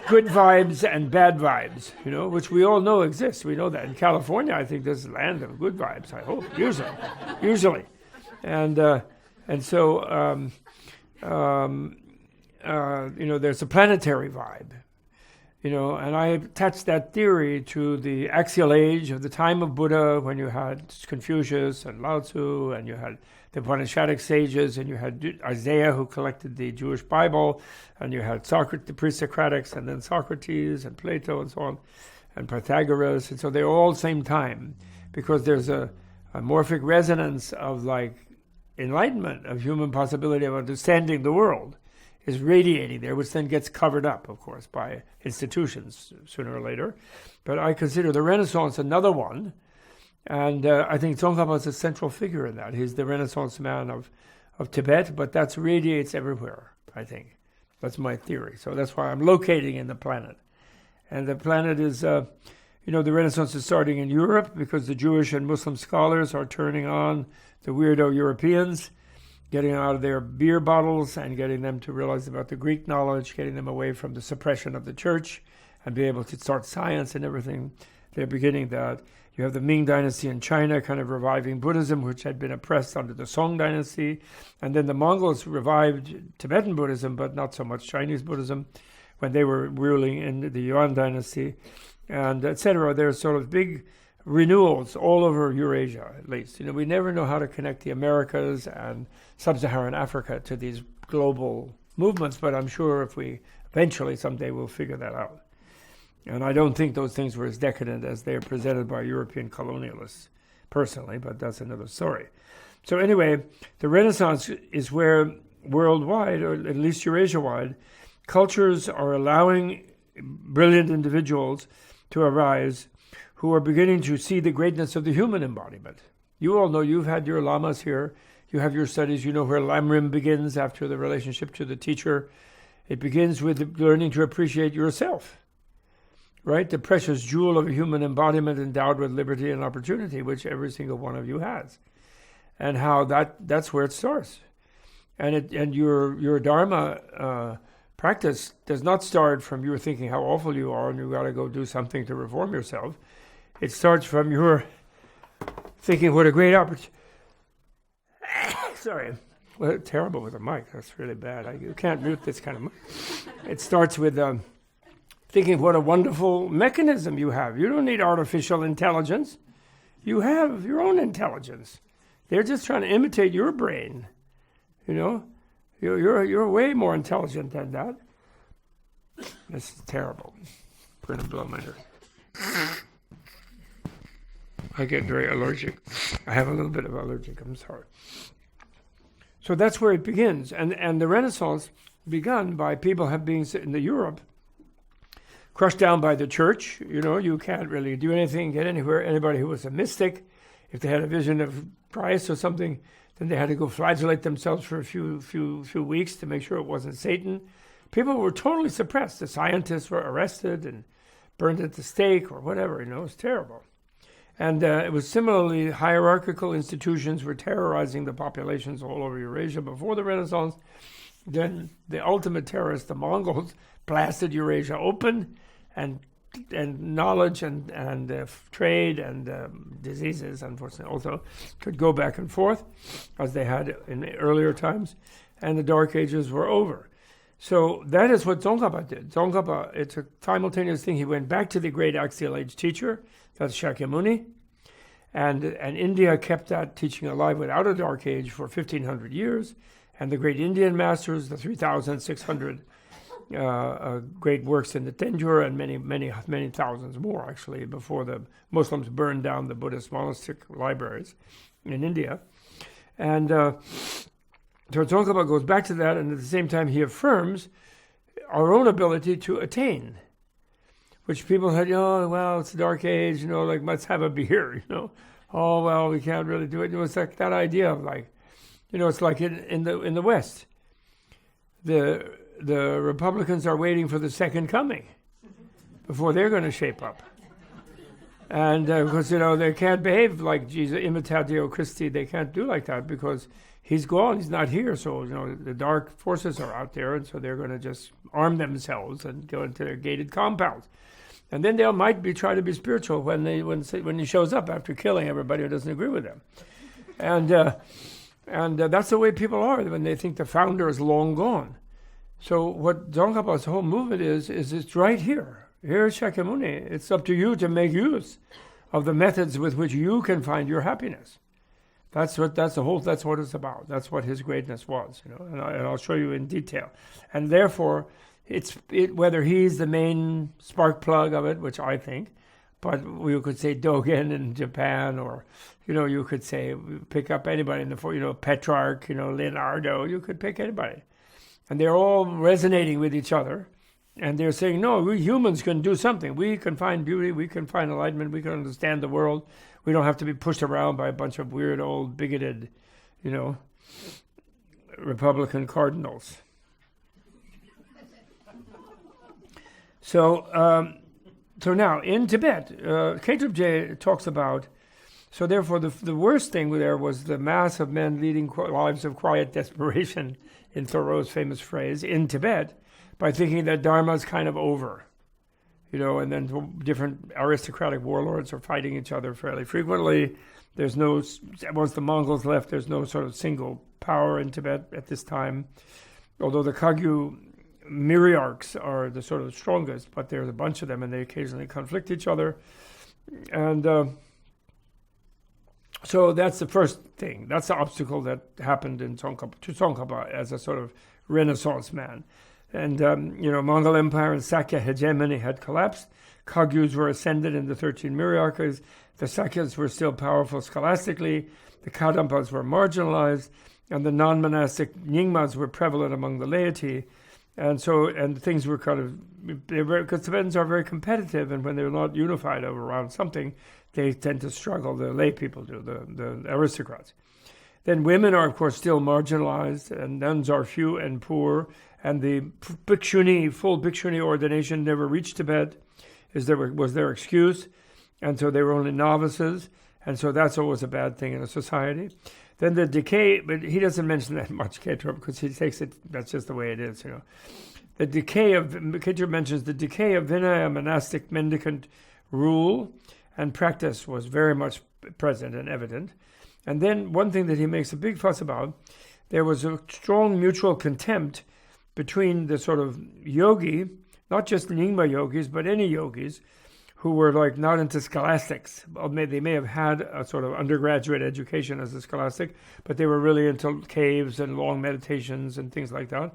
Good vibes and bad vibes, which we all know exist. We know that in California, I think there's a land of good vibes. I hope usually, and so there's a planetary vibe, and I attach that theory to the axial age of the time of Buddha, when you had Confucius and Lao Tzu, and you had the Upanishadic sages, and you had Isaiah, who collected the Jewish Bible, and you had Socrates, the pre-Socratics, and then Socrates and Plato and so on, and Pythagoras, and so they're all same time, because there's a morphic resonance of enlightenment, of human possibility of understanding the world, is radiating there, which then gets covered up, of course, by institutions sooner or later. But I consider the Renaissance another one, and I think Tsongkhapa is a central figure in that. He's the Renaissance man of Tibet, but that radiates everywhere, I think. That's my theory. So that's why I'm locating in the planet. And the planet is, the Renaissance is starting in Europe because the Jewish and Muslim scholars are turning on the weirdo Europeans, getting out of their beer bottles and getting them to realize about the Greek knowledge, getting them away from the suppression of the church and be able to start science and everything. They're beginning that. You have the Ming Dynasty in China kind of reviving Buddhism, which had been oppressed under the Song Dynasty. And then the Mongols revived Tibetan Buddhism, but not so much Chinese Buddhism, when they were ruling in the Yuan Dynasty, and etc. There's sort of big renewals all over Eurasia, at least. We never know how to connect the Americas and sub-Saharan Africa to these global movements, but I'm sure if we eventually someday we'll figure that out. And I don't think those things were as decadent as they are presented by European colonialists, personally, but that's another story. So anyway, the Renaissance is where worldwide, or at least Eurasia-wide, cultures are allowing brilliant individuals to arise who are beginning to see the greatness of the human embodiment. You all know, you've had your lamas here, you have your studies, you know where Lamrim begins after the relationship to the teacher. It begins with learning to appreciate yourself, right? The precious jewel of a human embodiment endowed with liberty and opportunity, which every single one of you has. And how that's where it starts. And your Dharma practice does not start from you thinking how awful you are and you got to go do something to reform yourself. It starts from your thinking what a great opportunity. Sorry. Well, terrible with a mic. That's really bad. You can't mute this kind of mic. It starts with thinking what a wonderful mechanism you have. You don't need artificial intelligence. You have your own intelligence. They're just trying to imitate your brain. You know, you're way more intelligent than that. This is terrible. I'm going to blow my nose. I get very allergic. I have a little bit of allergic. I'm sorry. So that's where it begins, and the Renaissance begun by people being in the Europe, crushed down by the church. You know, you can't really do anything, get anywhere. Anybody who was a mystic, if they had a vision of Christ or something, then they had to go flagellate themselves for a few weeks to make sure it wasn't Satan. People were totally suppressed. The scientists were arrested and burned at the stake or whatever. You know, it was terrible. And it was similarly, hierarchical institutions were terrorizing the populations all over Eurasia before the Renaissance. Then the ultimate terrorists, the Mongols, blasted Eurasia open, and knowledge and trade and diseases, unfortunately, also could go back and forth, as they had in earlier times, and the Dark Ages were over. So that is what Tsongkhapa did. Tsongkhapa, it's a simultaneous thing. He went back to the great Axial Age teacher, that's Shakyamuni, and India kept that teaching alive without a Dark Age for 1,500 years, and the great Indian masters, the 3,600 great works in the Tenjur, and many thousands more, actually, before the Muslims burned down the Buddhist monastic libraries in India. And so Tsongkhapa goes back to that, and at the same time he affirms our own ability to attain, which people had, oh, well, it's a Dark Age, you know, like, let's have a beer, you know. Oh, well, we can't really do it. It was like that idea of, like, you know, it's like in the West. The Republicans are waiting for the second coming before they're going to shape up. And because, you know, they can't behave like Jesus, imitatio Christi, they can't do like that because he's gone, he's not here. So, you know, the dark forces are out there, and so they're going to just arm themselves and go into their gated compounds. And then they might try to be spiritual when he shows up after killing everybody who doesn't agree with them. And that's the way people are when they think the founder is long gone. So what Tsongkhapa's whole movement is it's right here. Here's Shakyamuni. It's up to you to make use of the methods with which you can find your happiness. That's what it's about. That's what his greatness was, you know. And I'll show you in detail. And therefore, whether he's the main spark plug of it, which I think, but you could say Dogen in Japan, or, you know, you could say pick up anybody in Petrarch, you know, Leonardo. You could pick anybody. And they're all resonating with each other. And they're saying, no, we humans can do something. We can find beauty. We can find enlightenment. We can understand the world. We don't have to be pushed around by a bunch of weird, old, bigoted, you know, Republican cardinals. So now, in Tibet, Khedrup Je talks about, so therefore the worst thing there was the mass of men leading lives of quiet desperation, in Thoreau's famous phrase, in Tibet, by thinking that Dharma is kind of over, you know, and then different aristocratic warlords are fighting each other fairly frequently. Once the Mongols left, there's no sort of single power in Tibet at this time, although the Kagyu myriarchs are the sort of strongest, but there's a bunch of them and they occasionally conflict each other. And so that's the first thing. That's the obstacle that happened to Tsongkhapa as a sort of Renaissance man. And, Mongol Empire and Sakya hegemony had collapsed. Kagyus were ascended in the 13 Miryarchas. The Sakyas were still powerful scholastically. The Kadampas were marginalized. And the non-monastic Nyingmas were prevalent among the laity. And things were kind of, because Tibetans are very competitive, and when they're not unified around something, they tend to struggle. The lay people do, the aristocrats. Then women are, of course, still marginalized, and nuns are few and poor. And the bhikshuni, full bhikshuni ordination never reached Tibet, was their excuse. And so they were only novices. And so that's always a bad thing in a society. Then the decay, but he doesn't mention that much, Ketra, because he takes it, that's just the way it is, The decay of, Ketra mentions the decay of Vinaya monastic mendicant rule and practice was very much present and evident. And then one thing that he makes a big fuss about, there was a strong mutual contempt between the sort of yogi, not just Nyingma yogis, but any yogis, who were like not into scholastics. They may have had a sort of undergraduate education as a scholastic, but they were really into caves and long meditations and things like that.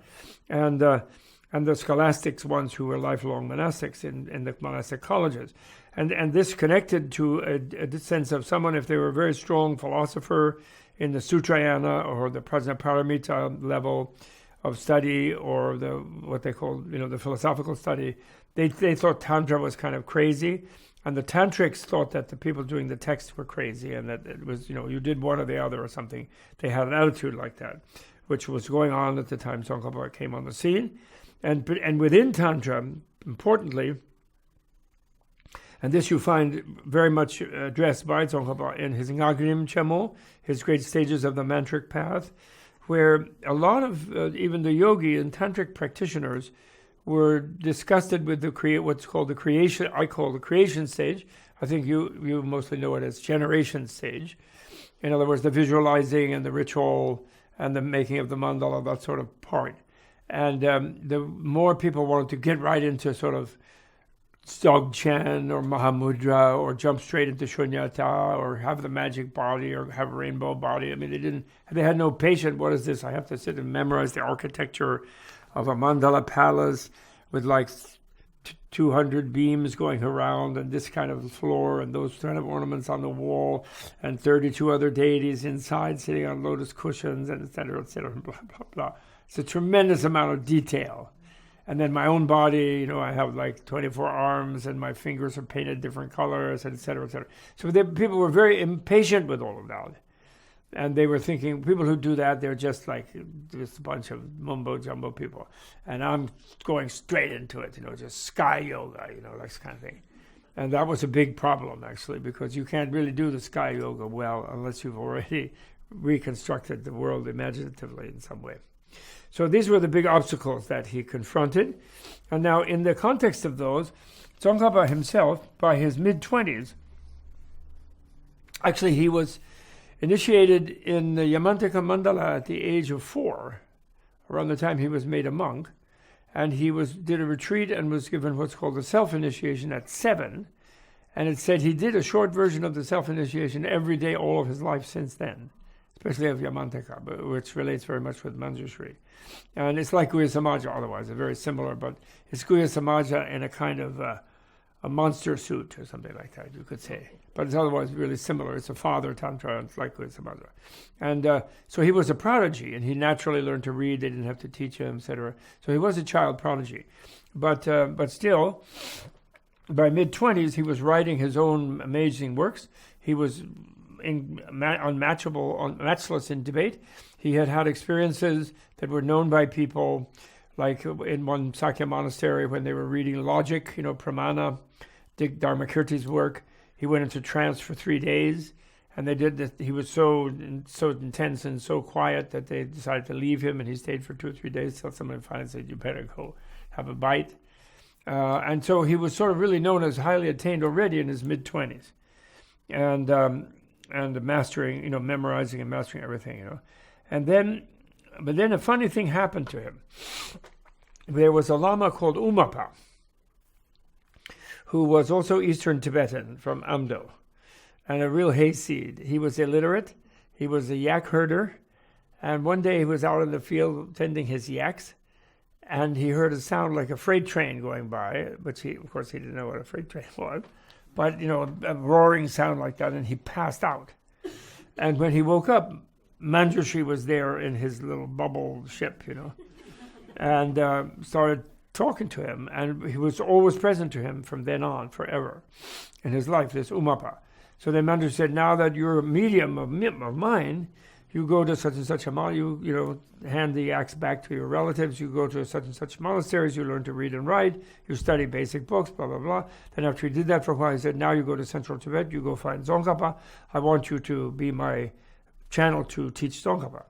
And the scholastics ones who were lifelong monastics in the monastic colleges. And this connected to a sense of someone, if they were a very strong philosopher in the Sutrayana or the Prajnaparamita level of study, or what they call, the philosophical study, they thought Tantra was kind of crazy, and the Tantrics thought that the people doing the text were crazy, and that it was, you did one or the other or something. They had an attitude like that, which was going on at the time Tsongkhapa came on the scene. And within Tantra, importantly, and this you find very much addressed by Tsongkhapa in his Ngagrim Chemo, his great stages of the mantric path, where a lot of even the yogi and tantric practitioners were disgusted with what's called the creation. I call the creation stage. I think you mostly know it as generation stage. In other words, the visualizing and the ritual and the making of the mandala, that sort of part. And the more people wanted to get right into sort of Dzogchen or Mahamudra, or jump straight into Shunyata, or have the magic body, or have a rainbow body. I mean, they had no patience. What is this? I have to sit and memorize the architecture of a mandala palace with like 200 beams going around, and this kind of floor, and those kind of ornaments on the wall, and 32 other deities inside sitting on lotus cushions, and et cetera, blah, blah, blah. It's a tremendous amount of detail. And then my own body, I have like 24 arms, and my fingers are painted different colors, et cetera, et cetera. So people were very impatient with all of that. And they were thinking, people who do that, they're just like just a bunch of mumbo-jumbo people. And I'm going straight into it, just sky yoga, that kind of thing. And that was a big problem, actually, because you can't really do the sky yoga well unless you've already reconstructed the world imaginatively in some way. So these were the big obstacles that he confronted. And now in the context of those, Tsongkhapa himself, by his mid-20s, actually he was initiated in the Yamantaka Mandala at the age of 4, around the time he was made a monk. And he did a retreat and was given what's called a self-initiation at 7. And it said he did a short version of the self-initiation every day all of his life since then, especially of Yamantaka, which relates very much with Manjushri. And it's like Guhya Samaja otherwise, they're very similar, but it's Guhya Samaja in a kind of a monster suit or something like that, you could say. But it's otherwise really similar. It's a father tantra, and it's like Guhya Samaja. And so he was a prodigy, and he naturally learned to read. They didn't have to teach him, etc. So he was a child prodigy. But still, by mid-20s, he was writing his own amazing works. He was matchless in debate. He had experiences that were known by people, like in one Sakya monastery when they were reading logic, Pramana, Dharmakirti's work. He went into trance for 3 days, and they did that. He was so intense and so quiet that they decided to leave him, and he stayed for 2 or 3 days till someone finally said, "You better go have a bite." And so he was sort of really known as highly attained already in his mid-20s, and mastering, memorizing and mastering everything, But then a funny thing happened to him. There was a Lama called Umapa, who was also Eastern Tibetan from Amdo, and a real hayseed. He was illiterate. He was a yak herder, and one day he was out in the field tending his yaks, and he heard a sound like a freight train going by, which of course he didn't know what a freight train was, but a roaring sound like that, and he passed out. And when he woke up, Manjushri was there in his little bubble ship, and started talking to him, and he was always present to him from then on, forever, in his life, this Umapa. So then Manjushri said, now that you're a medium of mine, you go to such and such a you hand the axe back to your relatives, you go to such and such monasteries, you learn to read and write, you study basic books, blah, blah, blah. Then after he did that for a while, he said, now you go to central Tibet, you go find Tsongkhapa, I want you to be my channel to teach Tsongkhapa.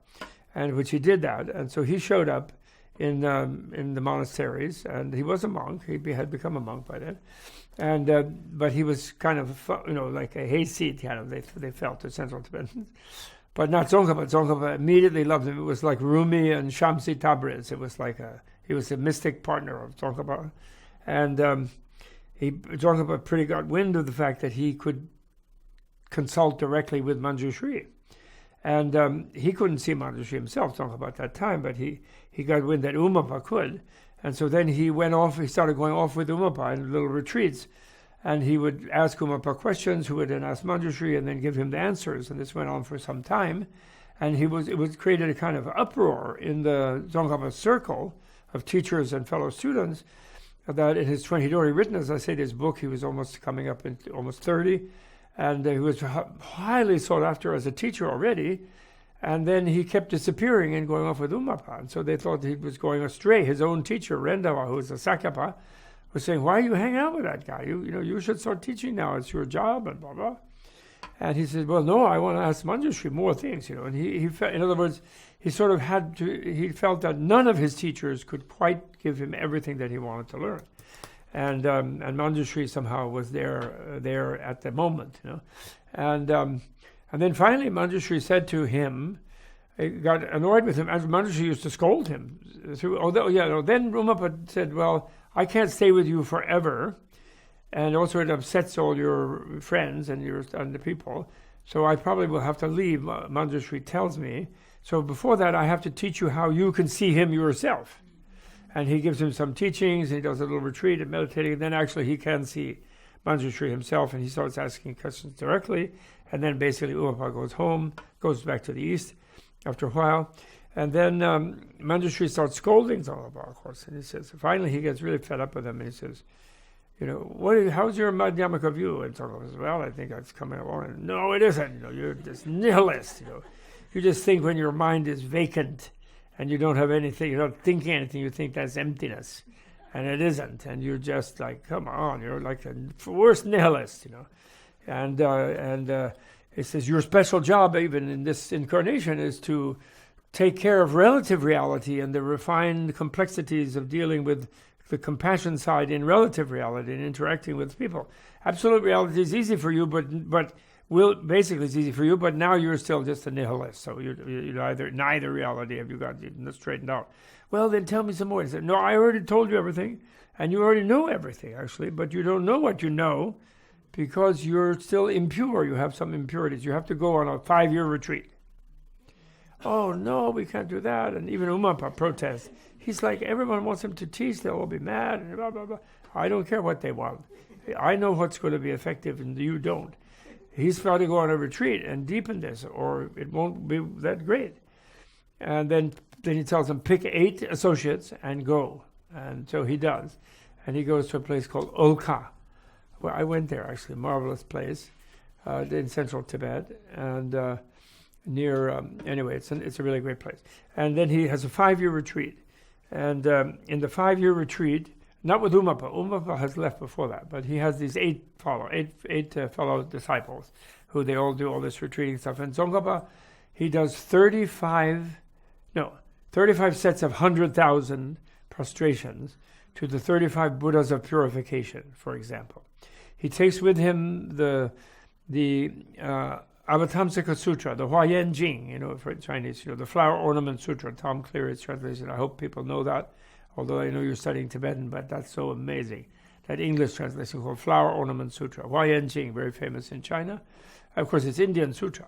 And which he did that, and so he showed up in the monasteries, and he was a monk, he had become a monk by then, and but he was kind of, like a hayseed, kind of, they felt, the central Tibetans. But not Tsongkhapa. Tsongkhapa immediately loved him. It was like Rumi and Shamsi Tabriz. It was like he was a mystic partner of Tsongkhapa. And Tsongkhapa pretty got wind of the fact that he could consult directly with Manjushri. And he couldn't see Manjushri himself, Tsongkhapa, at that time, but he got wind that Umapa could. And so then he started going off with Umapa in little retreats. And he would ask Umapa questions, who would then ask Manjushri and then give him the answers. And this went on for some time. And it was created a kind of uproar in the Tsongkhapa circle of teachers and fellow students that in his 20, he'd already written, as I say, this book. He was almost coming up in almost 30. And he was highly sought after as a teacher already. And then he kept disappearing and going off with Umapa. And so they thought he was going astray. His own teacher, Rendava, who was a Sakyapa, was saying, why are you hanging out with that guy? You should start teaching now. It's your job, and blah, blah. And he said, well, no, I want to ask Manjushri more things, And he felt, in other words, he sort of he felt that none of his teachers could quite give him everything that he wanted to learn. And Manjushri somehow was there at the moment, And then finally Manjushri said to him, he got annoyed with him, and Manjushri used to scold him. Then Rumapa said, well, I can't stay with you forever, and also it upsets all your friends and the people, so I probably will have to leave, Manjushri tells me. So before that, I have to teach you how you can see him yourself. And he gives him some teachings, and he does a little retreat and meditating, and then actually he can see Manjushri himself, and he starts asking questions directly, and then basically Umapa goes home, goes back to the east after a while. And then Manjushri starts scolding Tsongkhapa, of course, and he says, finally he gets really fed up with him, and he says, how's your Madhyamaka view? And Tsongkhapa says, well, I think it's coming along. And, no, it isn't. You're just nihilist. You just think when your mind is vacant and you don't have anything, you're not thinking anything, you think that's emptiness, and it isn't. And you're just like, come on, you're like the worst nihilist, And it says your special job, even in this incarnation, is to take care of relative reality and the refined complexities of dealing with the compassion side in relative reality and interacting with people. Absolute reality is easy for you, but basically it's easy for you, but now you're still just a nihilist. So you're neither reality have you got straightened out. Well, then tell me some more. He said, no, I already told you everything, and you already know everything, actually, but you don't know what you know because you're still impure. You have some impurities. You have to go on a 5-year retreat. Oh, no, we can't do that. And even Umapa protests. He's like, everyone wants him to teach. They'll all be mad, and blah, blah, blah. I don't care what they want. I know what's going to be effective, and you don't. He's got to go on a retreat and deepen this, or it won't be that great. And then he tells them, pick 8 associates and go. And so he does. And he goes to a place called Ulka. Well, I went there, actually, marvelous place in central Tibet. And anyway, it's a really great place. And then he has a 5-year retreat. And in the 5-year retreat, not with Umapa. Umapa has left before that, but he has these 8 fellow disciples who they all do all this retreating stuff. And Tsongkhapa, he does 35 sets of 100,000 prostrations to the 35 Buddhas of purification, for example. He takes with him the Avatamsaka Sutra, the Huayan Jing, for Chinese, the Flower Ornament Sutra, Tom Cleary's translation. I hope people know that, although I know you're studying Tibetan, but that's so amazing. That English translation called Flower Ornament Sutra, Huayan Jing, very famous in China. Of course, it's Indian sutra,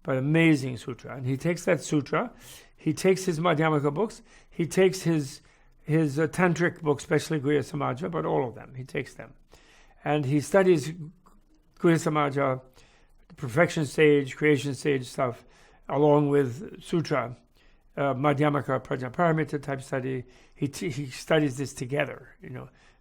but amazing sutra. And he takes that sutra, he takes his Madhyamaka books, he takes his his tantric books, especially Guhya Samaja, but all of them, he takes them. And he studies Guhya Samaja, the perfection stage, creation stage stuff, along with Sutra, Madhyamaka Prajnaparamita type study. He studies this together,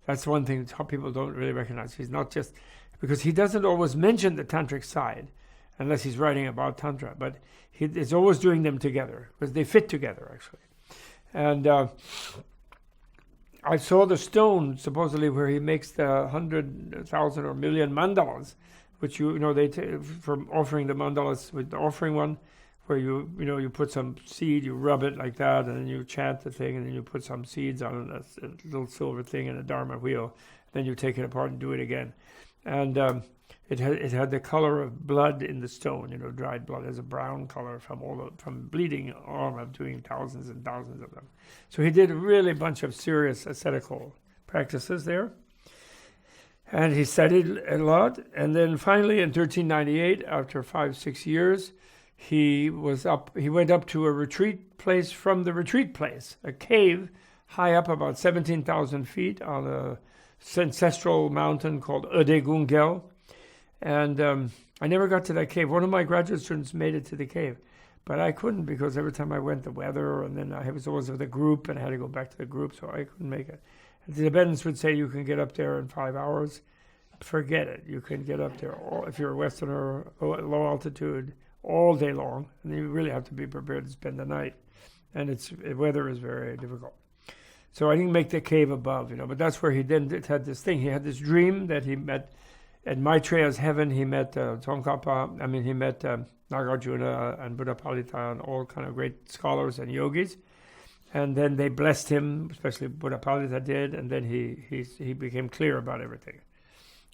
That's one thing that people don't really recognize. He's not just, because he doesn't always mention the tantric side, unless he's writing about Tantra, but he's always doing them together, because they fit together, actually. And I saw the stone, supposedly, where he makes the 100,000 or million mandalas, which they from offering the mandalas with the offering one, where you put some seed, you rub it like that, and then you chant the thing, and then you put some seeds on a little silver thing in a dharma wheel, then you take it apart and do it again. And it had the color of blood in the stone, dried blood. It has a brown color from bleeding arm of doing thousands and thousands of them. So he did a really bunch of serious ascetical practices there. And he studied a lot. And then finally in 1398, after 5-6 years, he went up to a retreat place from the retreat place, a cave high up about 17,000 feet on a ancestral mountain called Ödegungel. And I never got to that cave. One of my graduate students made it to the cave, but I couldn't, because every time I went, the weather, and then I was always with a group, and I had to go back to the group, so I couldn't make it. And the Tibetans would say you can get up there in 5 hours. Forget it. You can get up there, if you're a Westerner, low altitude, all day long, and you really have to be prepared to spend the night. And the weather is very difficult. So I didn't make the cave above, but that's where he then had this thing. He had this dream that he met at Maitreya's heaven. He met Tsongkhapa. He met Nagarjuna and Buddhapalita and all kind of great scholars and yogis. And then they blessed him, especially Buddhapalita did, and then he became clear about everything.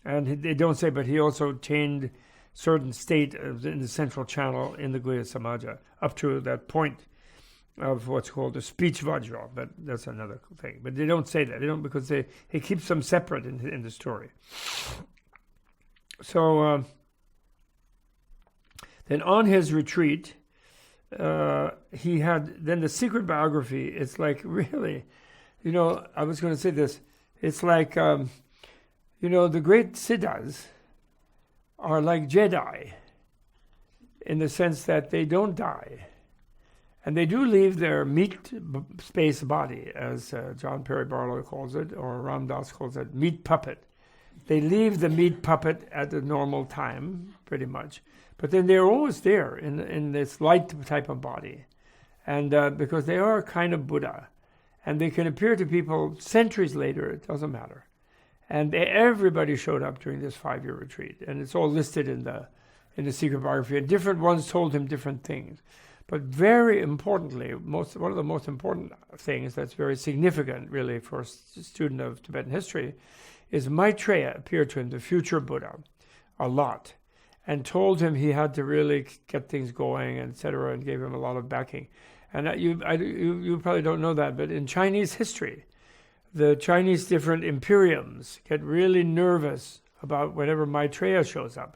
And they don't say, but he also attained certain state in the central channel in the Guhya Samaja, up to that point of what's called the speech vajra, but that's another thing. But they don't say that. They don't, because he keeps them separate in the story. So then on his retreat, he had then the secret biography. It's like, really, I was going to say this. It's like, the great siddhas are like Jedi in the sense that they don't die. And they do leave their meat space body, as John Perry Barlow calls it, or Ram Dass calls it, meat puppet. They leave the meat puppet at the normal time, pretty much. But then they're always there in this light type of body. And because they are kind of Buddha. And they can appear to people centuries later, it doesn't matter. And everybody showed up during this 5-year retreat. And it's all listed in the secret biography. And different ones told him different things. But very importantly, one of the most important things that's very significant, really, for a student of Tibetan history, is Maitreya appeared to him, the future Buddha, a lot, and told him he had to really get things going, etc., and gave him a lot of backing. And you probably don't know that, but in Chinese history, the Chinese different imperiums get really nervous about whenever Maitreya shows up,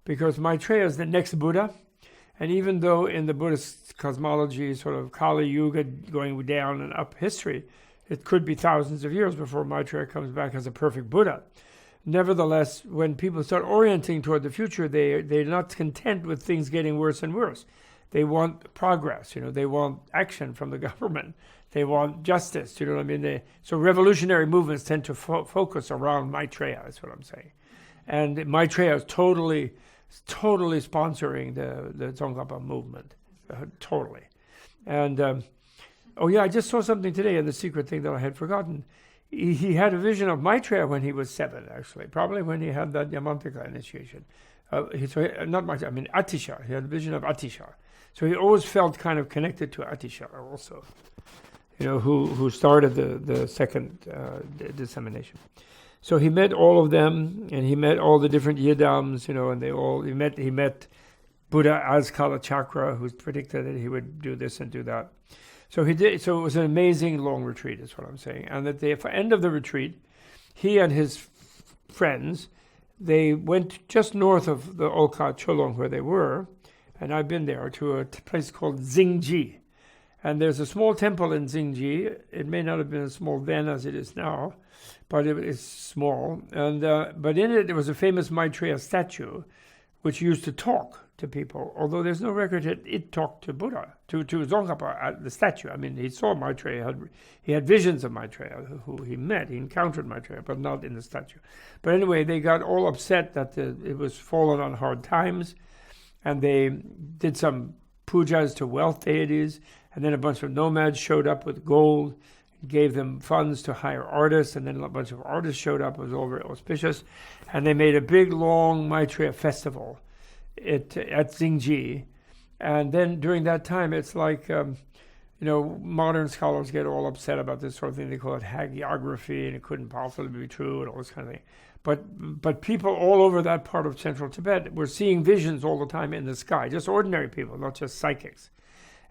because Maitreya is the next Buddha. And even though in the Buddhist cosmology, sort of Kali Yuga going down and up history, it could be thousands of years before Maitreya comes back as a perfect Buddha. Nevertheless, when people start orienting toward the future, they're not content with things getting worse and worse. They want progress, they want action from the government. They want justice, you know what I mean? So revolutionary movements tend to focus around Maitreya, that's what I'm saying. And Maitreya is totally sponsoring the Tsongkhapa movement, totally. And I just saw something today in the secret thing that I had forgotten. He had a vision of Maitreya when he was 7, actually, probably when he had that Yamantaka initiation. Atisha. He had a vision of Atisha. So he always felt kind of connected to Atisha also, who started the second dissemination. So he met all of them, and he met all the different yidams, and he met Buddha as Kalachakra, who predicted that he would do this and do that. So he did. So it was an amazing long retreat, is what I'm saying. And at the end of the retreat, he and his friends, they went just north of the Olka Cholong where they were, and I've been there, to a place called Xingji. And there's a small temple in Xingji. It may not have been as small then as it is now, but it is small. And but in it, there was a famous Maitreya statue, which used to talk to people, although there's no record that it talked to Buddha, to Tsongkhapa, the statue. I mean, he saw Maitreya, he had visions of Maitreya, who he met, he encountered Maitreya, but not in the statue. But anyway, they got all upset that it was fallen on hard times, and they did some pujas to wealth deities, and then a bunch of nomads showed up with gold, gave them funds to hire artists, and then a bunch of artists showed up. It was all very auspicious, and they made a big, long Maitreya festival at Xingji. And then during that time, it's like, modern scholars get all upset about this sort of thing. They call it hagiography, and it couldn't possibly be true, and all this kind of thing. But people all over that part of central Tibet were seeing visions all the time in the sky, just ordinary people, not just psychics.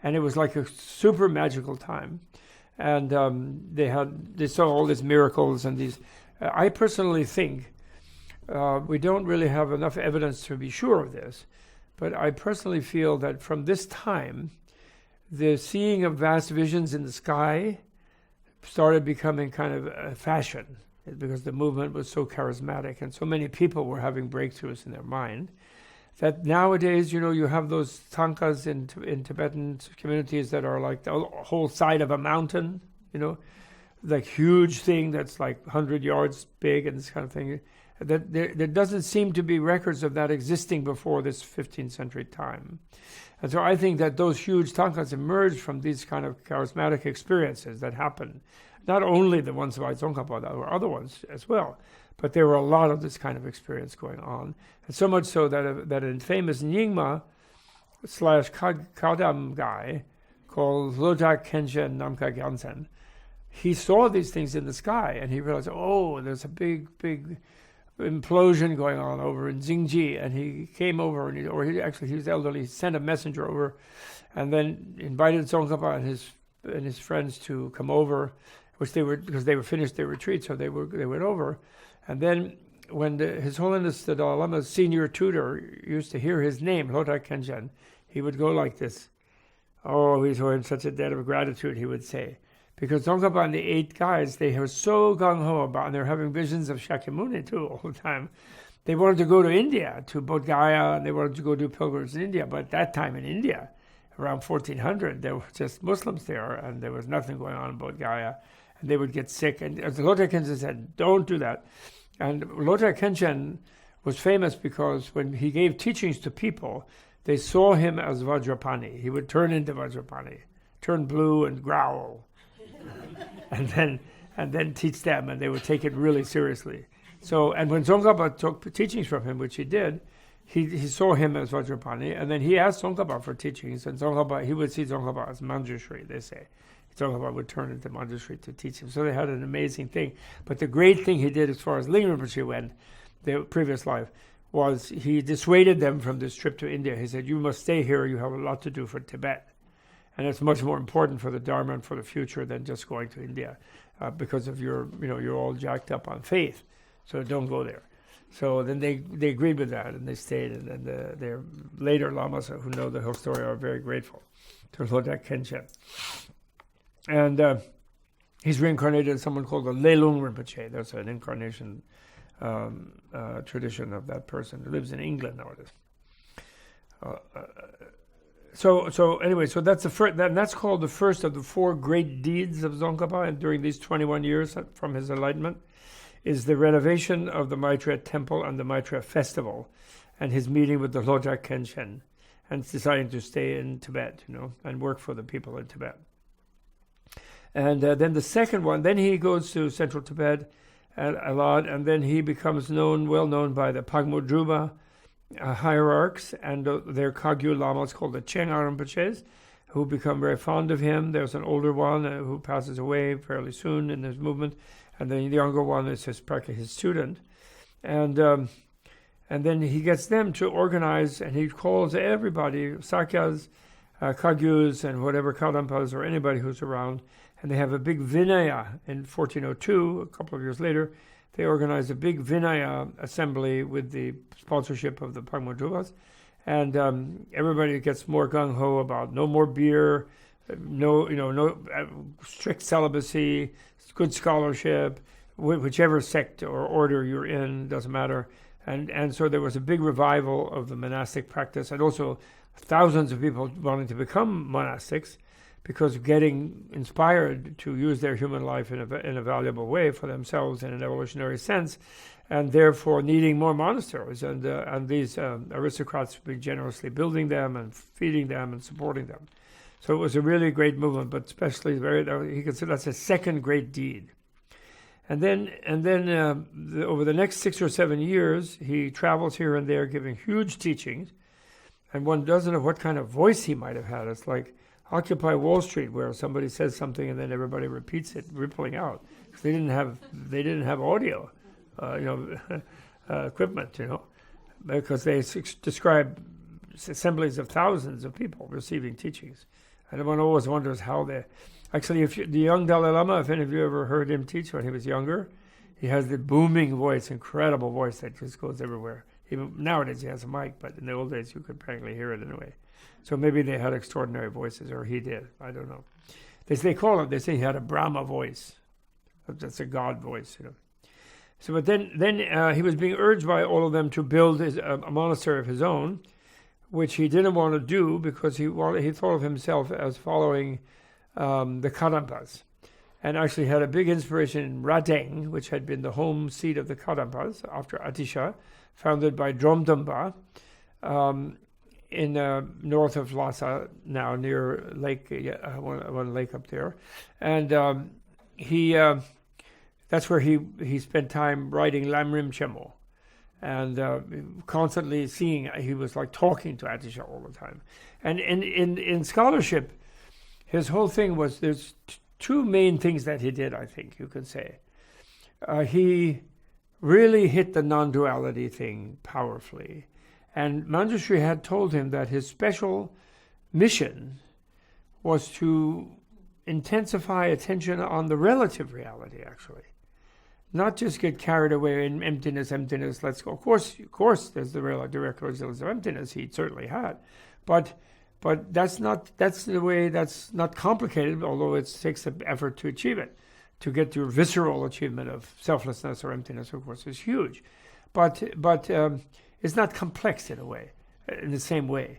And it was like a super magical time. And they saw all these miracles and these. I personally think we don't really have enough evidence to be sure of this, but I personally feel that from this time, the seeing of vast visions in the sky started becoming kind of a fashion, because the movement was so charismatic and so many people were having breakthroughs in their mind, that nowadays, you have those thangkas in Tibetan communities that are like the whole side of a mountain, like huge thing that's like 100 yards big and this kind of thing. That there doesn't seem to be records of that existing before this 15th century time. And so I think that those huge thangkas emerged from these kind of charismatic experiences that happened. Not only the ones by Tsongkhapa, there were other ones as well, but there were a lot of this kind of experience going on. And so much so that a famous Nyingma / Kadam guy called Lojak Kenshin Namka Gyaltsen, he saw these things in the sky, and he realized, there's a big implosion going on over in Xingji, and he came over, he was elderly, he sent a messenger over, and then invited Tsongkhapa and his friends to come over, because they were finished their retreat, so they went over, and then when His Holiness the Dalai Lama's senior tutor used to hear his name, Lojak Kenshin, he would go like this. Oh, he's in such a debt of gratitude, he would say. Because Tsongkhapa and the 8 guys, they were so gung-ho about, and they're having visions of Shakyamuni too all the time. They wanted to go to India, to Bodh Gaya, and they wanted to go do pilgrims in India. But at that time in India, around 1400, there were just Muslims there, and there was nothing going on in Bodh Gaya. And they would get sick. And Lojak Kenshin said, don't do that. And Lojak Kenshin was famous because when he gave teachings to people, they saw him as Vajrapani. He would turn into Vajrapani, turn blue and growl. and then teach them, and they would take it really seriously. So, and when Tsongkhapa took teachings from him, which he did, he saw him as Vajrapani, and then he asked Tsongkhapa for teachings, and he would see Tsongkhapa as Manjushri, they say. Tsongkhapa would turn into Manjushri to teach him. So they had an amazing thing. But the great thing he did as far as Ling Rinpoche went, the previous life, was he dissuaded them from this trip to India. He said, you must stay here, you have a lot to do for Tibet. And it's much more important for the Dharma and for the future than just going to India, because of you're all jacked up on faith, so don't go there. So then they agreed with that, and they stayed. And then their later lamas who know the whole story are very grateful to Lojak Kenshin. And he's reincarnated as someone called the Lelung Rinpoche. There's an incarnation tradition of that person who lives in England nowadays. So anyway, so that's the first. That's called the first of the 4 great deeds of Tsongkhapa, and during these 21 years from his enlightenment, is the renovation of the Maitreya temple and the Maitreya festival, and his meeting with the Lojak Kenshin, and deciding to stay in Tibet, and work for the people in Tibet. And then the second one, then he goes to central Tibet a lot, and then he becomes well known by the Pagmodruba hierarchs and their Kagyu lamas called the Chengar Rinpoches, who become very fond of him. There's an older one who passes away fairly soon in this movement, and then the younger one is his student. And then he gets them to organize, and he calls everybody, Sakyas, Kagyus, and whatever Kadampas or anybody who's around, and they have a big Vinaya in 1402, a couple of years later. They organized a big Vinaya assembly with the sponsorship of the Pagmodrubas, and everybody gets more gung-ho about no more beer, no strict celibacy, good scholarship, whichever sect or order you're in, doesn't matter. And so there was a big revival of the monastic practice, and also thousands of people wanting to become monastics because of getting inspired to use their human life in a valuable way for themselves in an evolutionary sense, and therefore needing more monasteries. And these aristocrats would be generously building them and feeding them and supporting them. So it was a really great movement, but especially he considered that's a second great deed. And then over the next 6 or 7 years, he travels here and there giving huge teachings, and one doesn't know what kind of voice he might have had. It's like Occupy Wall Street, where somebody says something and then everybody repeats it, rippling out. They didn't have audio, equipment, because they describe assemblies of thousands of people receiving teachings. And one always wonders how they... Actually, the young Dalai Lama, if any of you ever heard him teach when he was younger, he has the booming voice, incredible voice that just goes everywhere. Even nowadays he has a mic, but in the old days you could practically hear it anyway. So maybe they had extraordinary voices, or he did. I don't know. They say he had a Brahma voice. That's a God voice, So, but then he was being urged by all of them to build a monastery of his own, which he didn't want to do because he thought of himself as following the Kadampas, and actually had a big inspiration in Radeng, which had been the home seat of the Kadampas after Atisha, founded by Dromdamba in north of Lhasa, now near lake, one lake up there, and that's where he spent time writing Lamrim Chemo, and constantly he was like talking to Atisha all the time, and in scholarship. His whole thing was, there's two main things that he did, I think you could say. He really hit the non-duality thing powerfully. And Manjushri had told him that his special mission was to intensify attention on the relative reality, actually. Not just get carried away in emptiness, let's go. Of course, there's the direct results of emptiness, he certainly had. But that's the way, that's not complicated, although it takes an effort to achieve it. To get to a visceral achievement of selflessness or emptiness, of course, is huge. But it's not complex in the same way.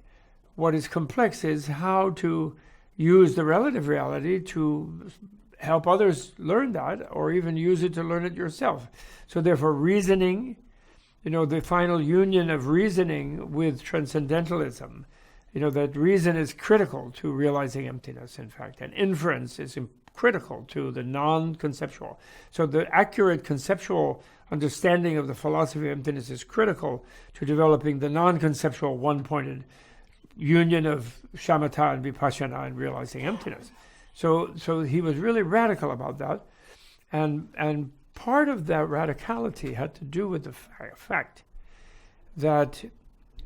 What is complex is how to use the relative reality to help others learn that, or even use it to learn it yourself. So therefore, reasoning, the final union of reasoning with transcendentalism, that reason is critical to realizing emptiness, in fact, and inference is critical to the non-conceptual. So the accurate conceptual understanding of the philosophy of emptiness is critical to developing the non-conceptual one-pointed union of shamatha and vipassana and realizing emptiness. So he was really radical about that, and part of that radicality had to do with the fact that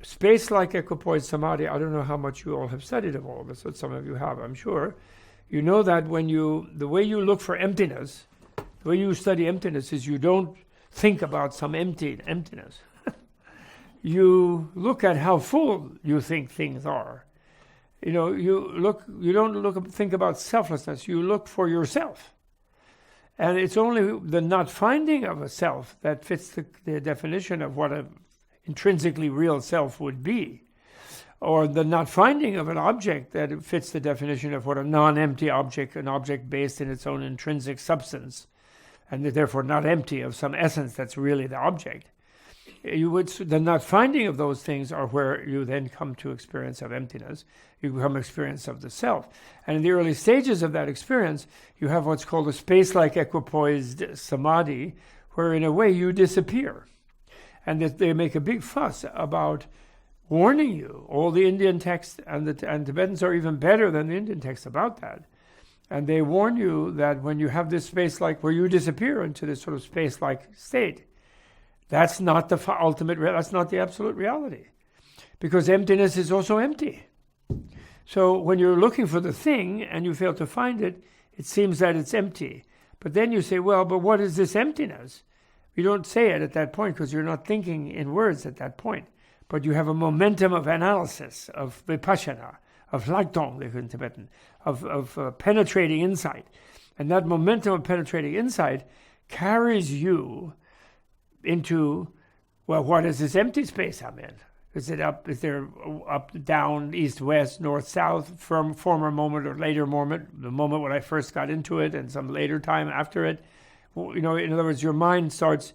space-like equipoise samadhi, I don't know how much you all have studied of all of this, but some of you have, I'm sure. You know that the way you look for emptiness, the way you study emptiness is you don't think about some emptiness. You look at how full you think things are. You don't think about selflessness, you look for yourself. And it's only the not finding of a self that fits the definition of what an intrinsically real self would be, or the not finding of an object that fits the definition of what a non-empty object, an object based in its own intrinsic substance, and therefore not empty of some essence that's really the object. The not finding of those things are where you then come to experience of emptiness. You become experience of the self. And in the early stages of that experience, you have what's called a space-like equipoised samadhi, where in a way you disappear. And that they make a big fuss about warning you. All the Indian texts and Tibetans are even better than the Indian texts about that. And they warn you that when you have this space-like, where you disappear into this sort of space-like state, that's not the ultimate, that's not the absolute reality. Because emptiness is also empty. So when you're looking for the thing and you fail to find it, it seems that it's empty. But then you say, well, but what is this emptiness? You don't say it at that point because you're not thinking in words at that point. But you have a momentum of analysis, of vipassana, Lagtong, they call it in Tibetan, of penetrating insight. And that momentum of penetrating insight carries you into, well, what is this empty space I'm in? Is it up? Is there up, down, east, west, north, south, from former moment or later moment, the moment when I first got into it and some later time after it? In other words, your mind starts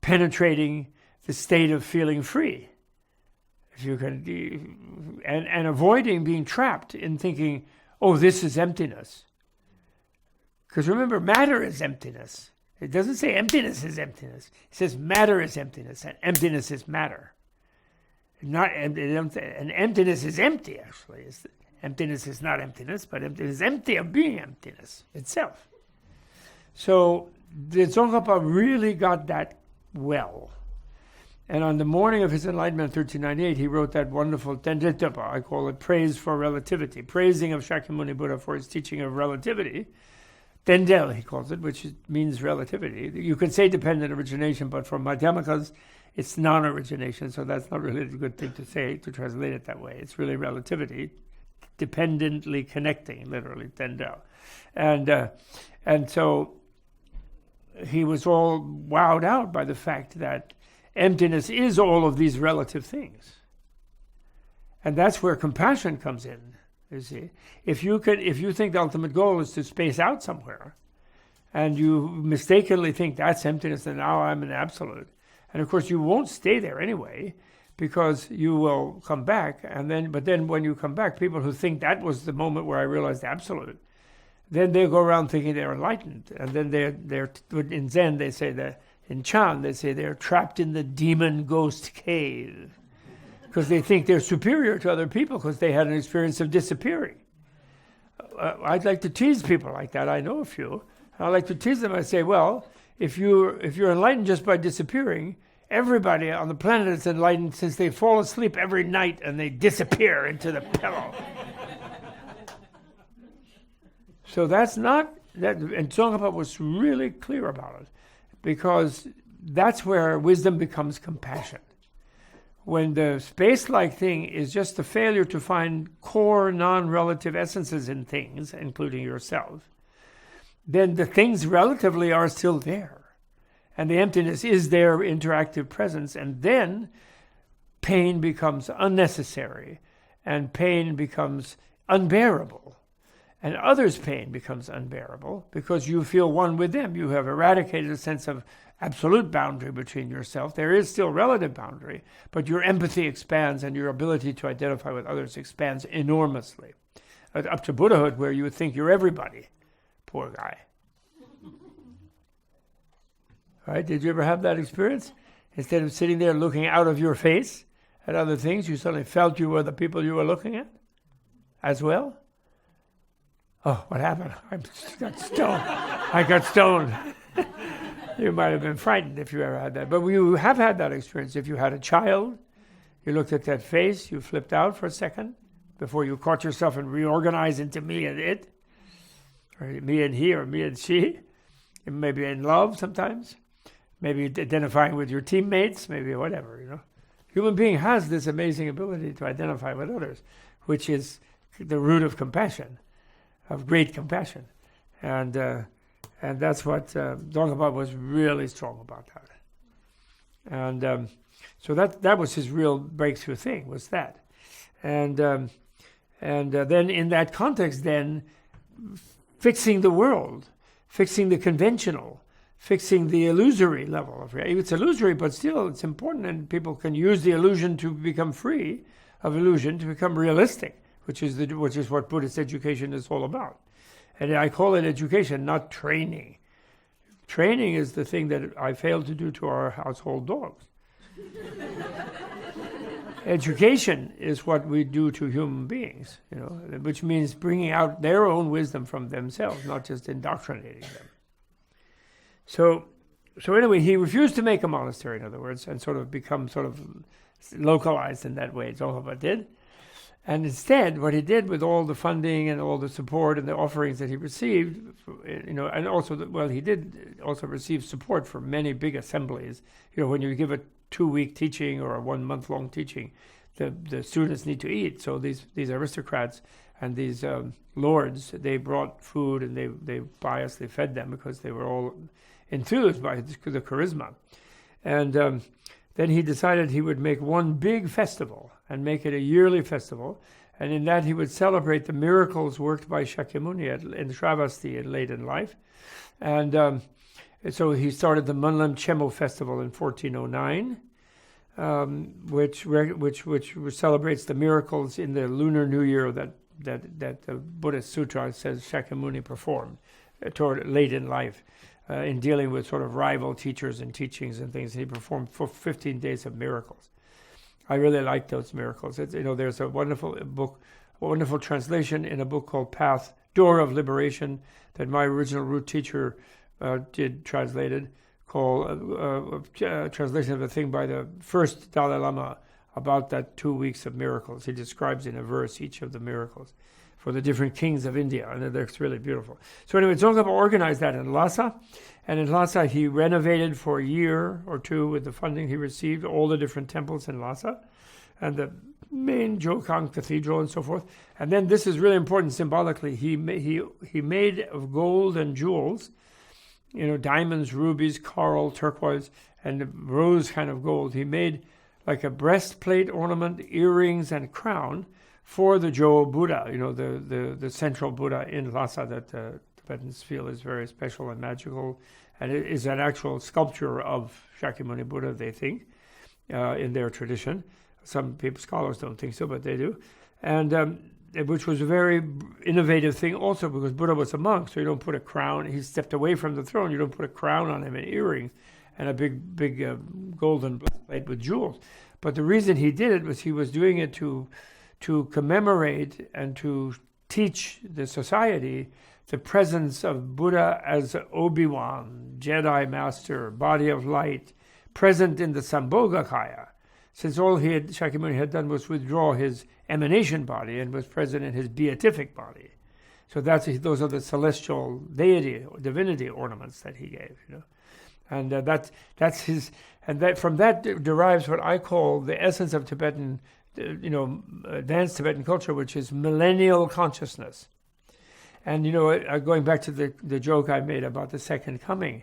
penetrating the state of feeling free. If you can, and avoiding being trapped in thinking, oh, this is emptiness. Because remember, matter is emptiness. It doesn't say emptiness is emptiness. It says matter is emptiness, and emptiness is matter. And emptiness is empty, actually. Emptiness is not emptiness, but emptiness is empty of being emptiness itself. So the Tsongkhapa really got that well. And on the morning of his enlightenment in 1398, he wrote that wonderful Tendritapa, I call it Praise for Relativity, praising of Shakyamuni Buddha for his teaching of relativity. Tendel, he calls it, which means relativity. You could say dependent origination, but for Madhyamakas, it's non-origination, so that's not really a good thing to say, to translate it that way. It's really relativity, dependently connecting, literally, Tendel. And so he was all wowed out by the fact that emptiness is all of these relative things. And that's where compassion comes in, you see. If you think the ultimate goal is to space out somewhere, and you mistakenly think that's emptiness, and now I'm an absolute, and of course you won't stay there anyway, because you will come back, but then when you come back, people who think that was the moment where I realized the absolute, then they go around thinking they're enlightened, and then they're in Zen they say that, in Chan they say they're trapped in the demon ghost cave, because they think they're superior to other people because they had an experience of disappearing. I'd like to tease people like that. I know a few. I like to tease them. I say, well, if you're enlightened just by disappearing, everybody on the planet is enlightened since they fall asleep every night and they disappear into the pillow. So that's not that, and Tsongkhapa was really clear about it, because that's where wisdom becomes compassion. When the space-like thing is just the failure to find core non-relative essences in things, including yourself, then the things relatively are still there. And the emptiness is their interactive presence, and then pain becomes unnecessary, and pain becomes unbearable. And others' pain becomes unbearable because you feel one with them. You have eradicated a sense of absolute boundary between yourself. There is still relative boundary, but your empathy expands and your ability to identify with others expands enormously. Up to Buddhahood, where you would think you're everybody. Poor guy. Right? Did you ever have that experience? Instead of sitting there looking out of your face at other things, you suddenly felt you were the people you were looking at as well? Oh, what happened? I got stoned. You might have been frightened if you ever had that. But you have had that experience. If you had a child, you looked at that face, you flipped out for a second before you caught yourself and reorganized into me and it, or me and he, or me and she. Maybe in love sometimes. Maybe identifying with your teammates, maybe whatever, Human being has this amazing ability to identify with others, which is the root of compassion, of great compassion. And that's what Tsongkhapa was really strong about that. And so that was his real breakthrough thing, was that. And then in that context, then, fixing the world, fixing the conventional, fixing the illusory level of reality. It's illusory, but still it's important, and people can use the illusion to become free of illusion, to become realistic, which is what Buddhist education is all about. And I call it education, not training. Training is the thing that I failed to do to our household dogs. Education is what we do to human beings, which means bringing out their own wisdom from themselves, not just indoctrinating them. So anyway, he refused to make a monastery, in other words, and become localized in that way. Tsongkhapa did. And instead, what he did with all the funding and all the support and the offerings that he received, and also, he did also receive support from many big assemblies. When you give a 2-week teaching or a 1-month-long teaching, the students need to eat. So these aristocrats and these lords, they brought food and they piously fed them because they were all enthused by the charisma. And then he decided he would make one big festival and make it a yearly festival. And in that he would celebrate the miracles worked by Shakyamuni in Shravasti late in life. And so he started the Manlam Chemo Festival in 1409, which celebrates the miracles in the Lunar New Year that the Buddhist Sutra says Shakyamuni performed toward late in life in dealing with sort of rival teachers and teachings and things. He performed for 15 days of miracles. I really like those miracles. There's a wonderful book, a wonderful translation in a book called Path, Door of Liberation, that my original root teacher translated, called translation of a thing by the first Dalai Lama about that 2 weeks of miracles. He describes in a verse each of the miracles for the different kings of India, and it's really beautiful. So anyway, Tsongkhapa organized that in Lhasa, and in Lhasa he renovated for a year or two with the funding he received all the different temples in Lhasa, and the main Jokang Cathedral and so forth. And then this is really important symbolically. He made of gold and jewels, diamonds, rubies, coral, turquoise, and rose kind of gold. He made like a breastplate ornament, earrings, and crown for the Jo Buddha, the central Buddha in Lhasa that the Tibetans feel is very special and magical, and it is an actual sculpture of Shakyamuni Buddha, they think, in their tradition. Some scholars don't think so, but they do. And which was a very innovative thing also, because Buddha was a monk, so you don't put a crown. He stepped away from the throne. You don't put a crown on him and earrings and a big golden plate with jewels. But the reason he did it was he was doing it to commemorate and to teach the society the presence of Buddha as Obi-Wan, Jedi Master, body of light, present in the Sambhogakaya, since all Shakyamuni had done was withdraw his emanation body and was present in his beatific body. So those are the celestial deity or divinity ornaments that he gave, and that's his, and that from that derives what I call the essence of Tibetan, advanced Tibetan culture, which is millennial consciousness. And going back to the joke I made about the second coming,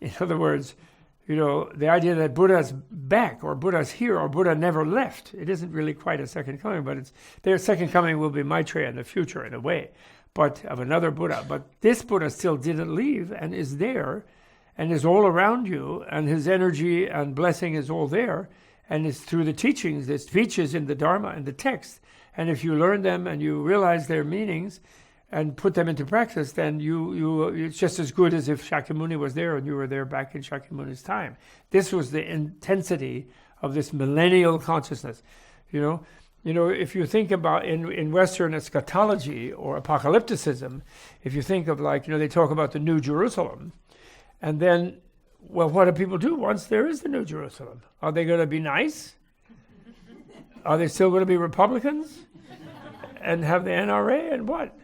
in other words, the idea that Buddha's back or Buddha's here or Buddha never left, it isn't really quite a second coming, but their second coming will be Maitreya in the future in a way, but of another Buddha. But this Buddha still didn't leave and is there and is all around you, and his energy and blessing is all there, and it's through the teachings, the speeches in the Dharma and the text. And if you learn them and you realize their meanings and put them into practice, then it's just as good as if Shakyamuni was there and you were there back in Shakyamuni's time. This was the intensity of this millennial consciousness. If you think about in Western eschatology or apocalypticism, if you think of they talk about the New Jerusalem, and then, well, what do people do once there is the New Jerusalem? Are they going to be nice? Are they still going to be Republicans and have the NRA and what?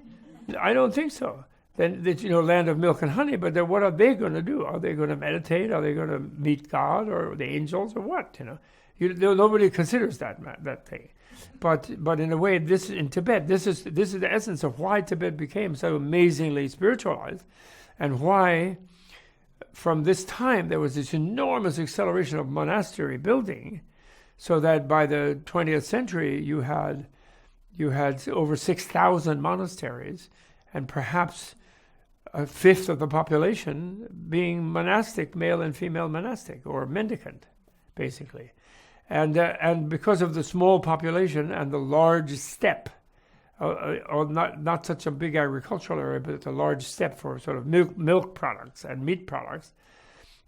I don't think so. Then, land of milk and honey, but then what are they going to do? Are they going to meditate? Are they going to meet God or the angels or what? Nobody considers that thing. But in a way, in Tibet, this is the essence of why Tibet became so amazingly spiritualized, and why from this time there was this enormous acceleration of monastery building, so that by the 20th century you had over 6,000 monasteries, and perhaps a fifth of the population being monastic, male and female monastic, or mendicant, basically. And because of the small population and the large steppe, or not such a big agricultural area, but it's a large steppe for sort of milk products and meat products,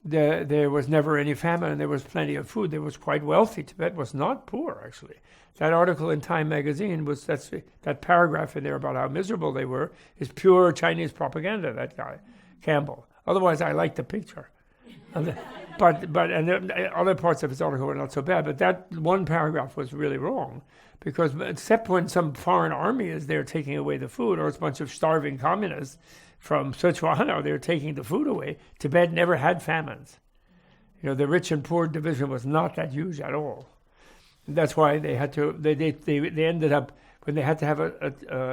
there was never any famine, and there was plenty of food. There was quite wealthy. Tibet was not poor, actually. That article in Time magazine that paragraph in there about how miserable they were is pure Chinese propaganda, that guy, Campbell. Otherwise, I like the picture. But the other parts of his article were not so bad, but that one paragraph was really wrong, because except when some foreign army is there taking away the food, or it's a bunch of starving communists from Sichuan, they're taking the food away, Tibet never had famines. The rich and poor division was not that huge at all. That's why they had to. They ended up when they had to have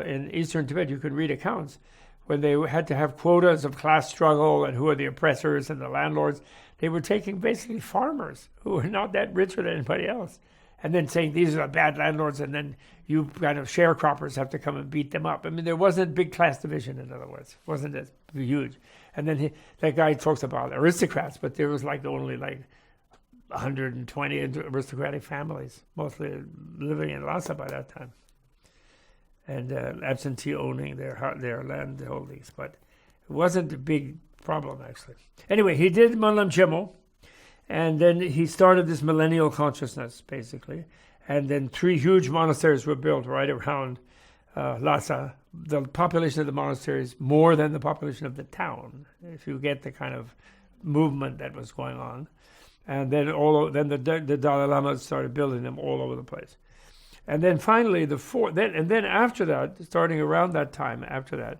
in Eastern Tibet. You could read accounts when they had to have quotas of class struggle and who are the oppressors and the landlords. They were taking basically farmers who were not that rich than anybody else, and then saying these are the bad landlords, and then you kind of sharecroppers have to come and beat them up. I mean, there wasn't big class division, in other words. It wasn't as huge. And then that guy talks about aristocrats, but there was like only like 120 aristocratic families, mostly living in Lhasa by that time, and absentee owning their land holdings. But it wasn't a big problem, actually. Anyway, he did Monlam Chemo, and then he started this millennial consciousness, basically. And then 3 huge monasteries were built right around Lhasa. The population of the monastery is more than the population of the town, if you get the kind of movement that was going on. And then the Dalai Lama started building them all over the place. And then finally, then after that, starting around that time, after that,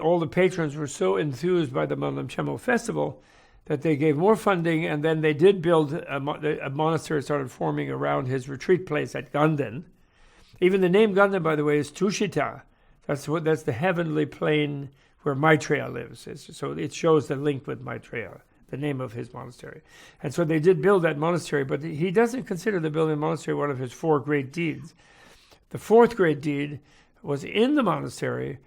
all the patrons were so enthused by the Monlam Chemo festival that they gave more funding, and then they did build a monastery started forming around his retreat place at Ganden. Even the name Ganden, by the way, is Tushita. That's the heavenly plane where Maitreya lives. So it shows the link with Maitreya, the name of his monastery. And so they did build that monastery, but he doesn't consider the building of the monastery one of his 4 great deeds. The 4th great deed was in the monastery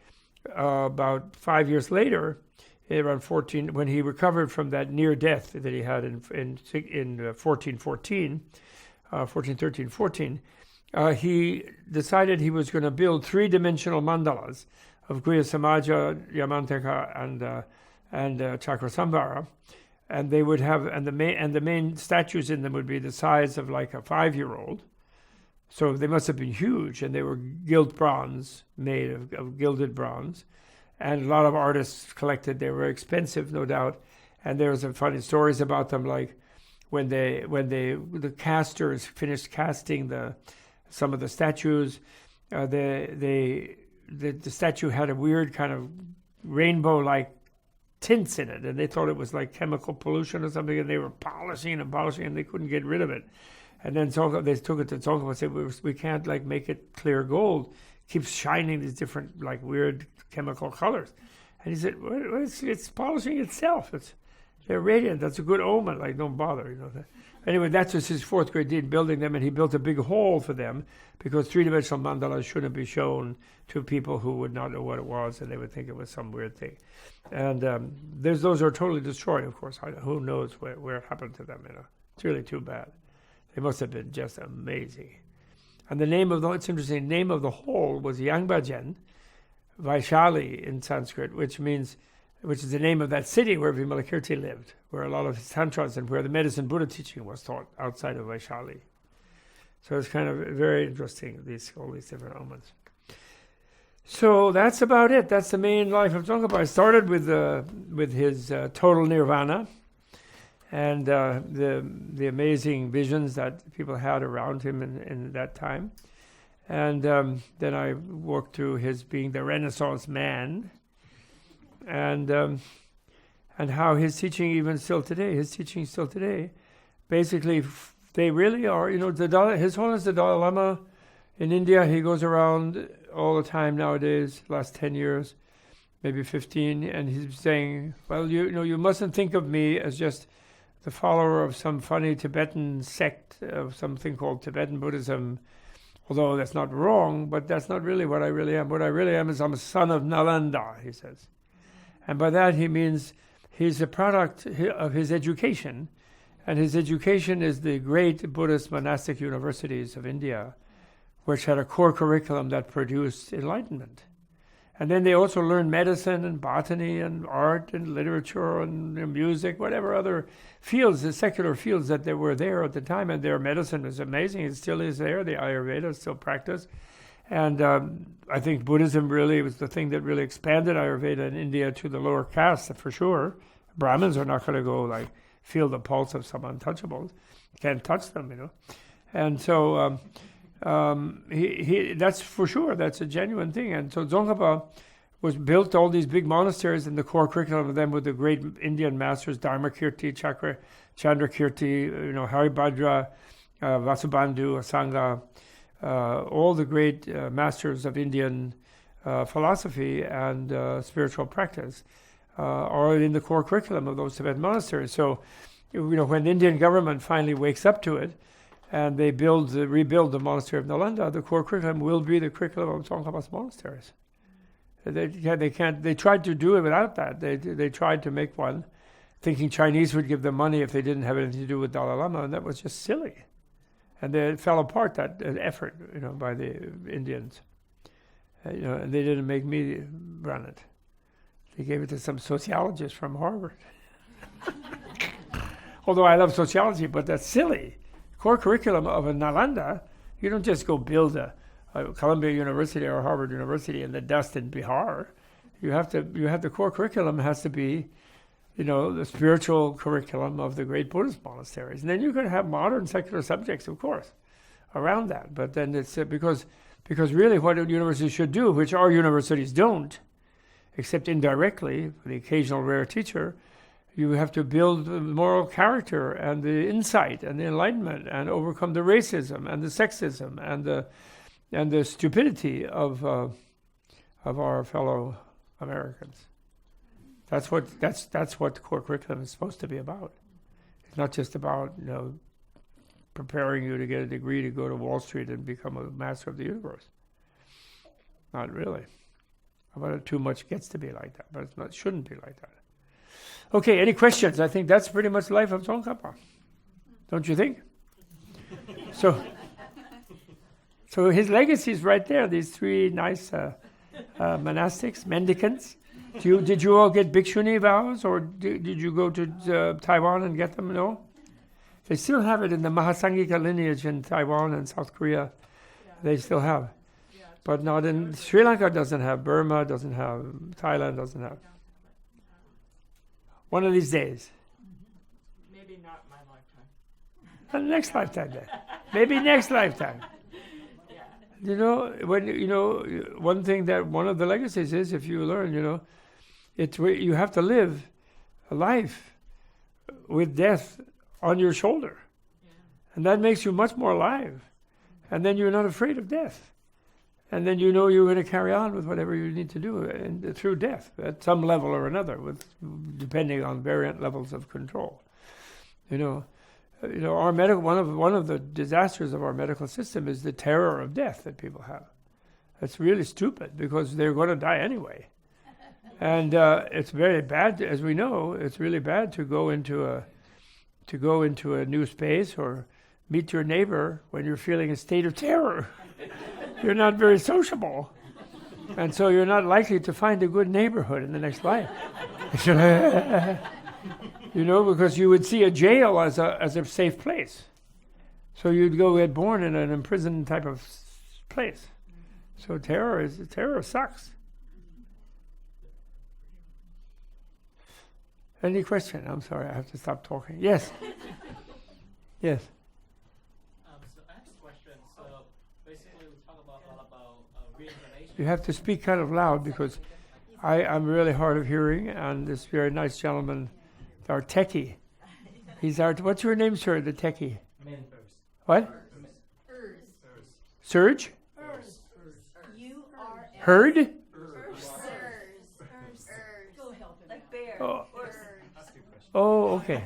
about 5 years later, around 14, when he recovered from that near death that he had in 1413, he decided he was going to build 3-dimensional mandalas of Guhya Samaja, Yamantaka, and Chakrasamvara, and they would have, and the main statues in them would be the size of like a 5-year-old. So they must have been huge, and they were gilt bronze, made of gilded bronze. And a lot of artists collected. They were expensive, no doubt. And there was some funny stories about them, like when the casters finished casting some of the statues, the statue had a weird kind of rainbow-like tints in it, and they thought it was like chemical pollution or something, and they were polishing, and they couldn't get rid of it. And then they took it to Tsongkhapa and said, we can't like make it clear gold. It keeps shining these different like weird chemical colors. And he said, well, it's polishing itself. They're radiant. That's a good omen. Like, don't bother. Anyway, that was his 4th great deed, building them, and he built a big hall for them because 3-dimensional mandalas shouldn't be shown to people who would not know what it was, and they would think it was some weird thing. And those are totally destroyed, of course. Who knows where it happened to them? It's really too bad. They must have been just amazing. And it's interesting, the name of the hall was Yangbajen, Vaishali in Sanskrit, which is the name of that city where Vimalakirti lived, where a lot of his tantras and where the medicine Buddha teaching was taught outside of Vaishali. So it's kind of very interesting, all these different omens. So that's about it. That's the main life of Tsongkhapa. I started with his total nirvana and the amazing visions that people had around him in that time. And then I walked through his being the Renaissance man, and how his teaching still today, basically they really are, His Holiness the Dalai Lama in India, he goes around all the time nowadays, last 10 years, maybe 15, and he's saying, well, you mustn't think of me as just the follower of some funny Tibetan sect of something called Tibetan Buddhism, although that's not wrong, but that's not really what I really am. What I really am is I'm a son of Nalanda, he says. And by that he means he's a product of his education, and his education is the great Buddhist monastic universities of India, which had a core curriculum that produced enlightenment. And then they also learned medicine and botany and art and literature and music, whatever other fields, the secular fields that were there at the time. And their medicine was amazing. It still is there. The Ayurveda is still practiced. And I think Buddhism really was the thing that really expanded Ayurveda in India to the lower castes, for sure. Brahmins are not going to go feel the pulse of some untouchables. You can't touch them, And so he that's for sure. That's a genuine thing. And so Tsongkhapa was built all these big monasteries, and the core curriculum of them with the great Indian masters, Dharmakirti, Chandrakirti, Haribhadra, Vasubandhu, Asanga, all the great masters of Indian philosophy and spiritual practice are in the core curriculum of those Tibetan monasteries. So, when the Indian government finally wakes up to it and they rebuild the monastery of Nalanda, the core curriculum will be the curriculum of Tsongkhapa's monasteries. They can't. They tried to do it without that. They tried to make one, thinking Chinese would give them money if they didn't have anything to do with Dalai Lama, and that was just silly. And it fell apart, that effort, by the Indians. And they didn't make me run it. They gave it to some sociologist from Harvard. Although I love sociology, but that's silly. Core curriculum of a Nalanda, you don't just go build a Columbia University or Harvard University in the dust in Bihar. You have the core curriculum has to be, the spiritual curriculum of the great Buddhist monasteries. And then you can have modern secular subjects, of course, around that. But then it's because really what universities should do, which our universities don't, except indirectly, for the occasional rare teacher, you have to build the moral character and the insight and the enlightenment and overcome the racism and the sexism and the stupidity of our fellow Americans. That's what the core curriculum is supposed to be about. It's not just about preparing you to get a degree to go to Wall Street and become a master of the universe. Not really. About it, too much gets to be like that, but it shouldn't be like that. Okay, any questions? I think that's pretty much the life of Tsongkhapa. Don't you think? So his legacy is right there. These three nice monastics, mendicants. Did you all get bhikshuni vows, or did you go to Taiwan and get them? No? They still have it in the Mahasangika lineage in Taiwan and South Korea. Yeah. They still have. Yeah, but not in Sri Lanka doesn't have, Burma doesn't have, Thailand doesn't have. One of these days. Maybe not my lifetime. Next lifetime then. Maybe next lifetime. One thing that one of the legacies is, if you learn, you have to live a life with death on your shoulder. Yeah. And that makes you much more alive. And then you're not afraid of death. And then you're going to carry on with whatever you need to do through death at some level or another, depending on variant levels of control. Our medical one of the disasters of our medical system is the terror of death that people have. That's really stupid because they're going to die anyway, and it's very bad. As we know, it's really bad to go into a new space or meet your neighbor when you're feeling a state of terror. You're not very sociable, and so you're not likely to find a good neighborhood in the next life. Because you would see a jail as a safe place. So you'd go get born in an imprisoned type of place. So terror sucks. Any question? I'm sorry, I have to stop talking. Yes. Yes. So I have a question. So basically we talk a lot about reincarnation. You have to speak kind of loud because I'm really hard of hearing, and this very nice gentleman, our techie. What's your name, sir, the techie? What? Surge? Heard? Like bear. Oh, okay.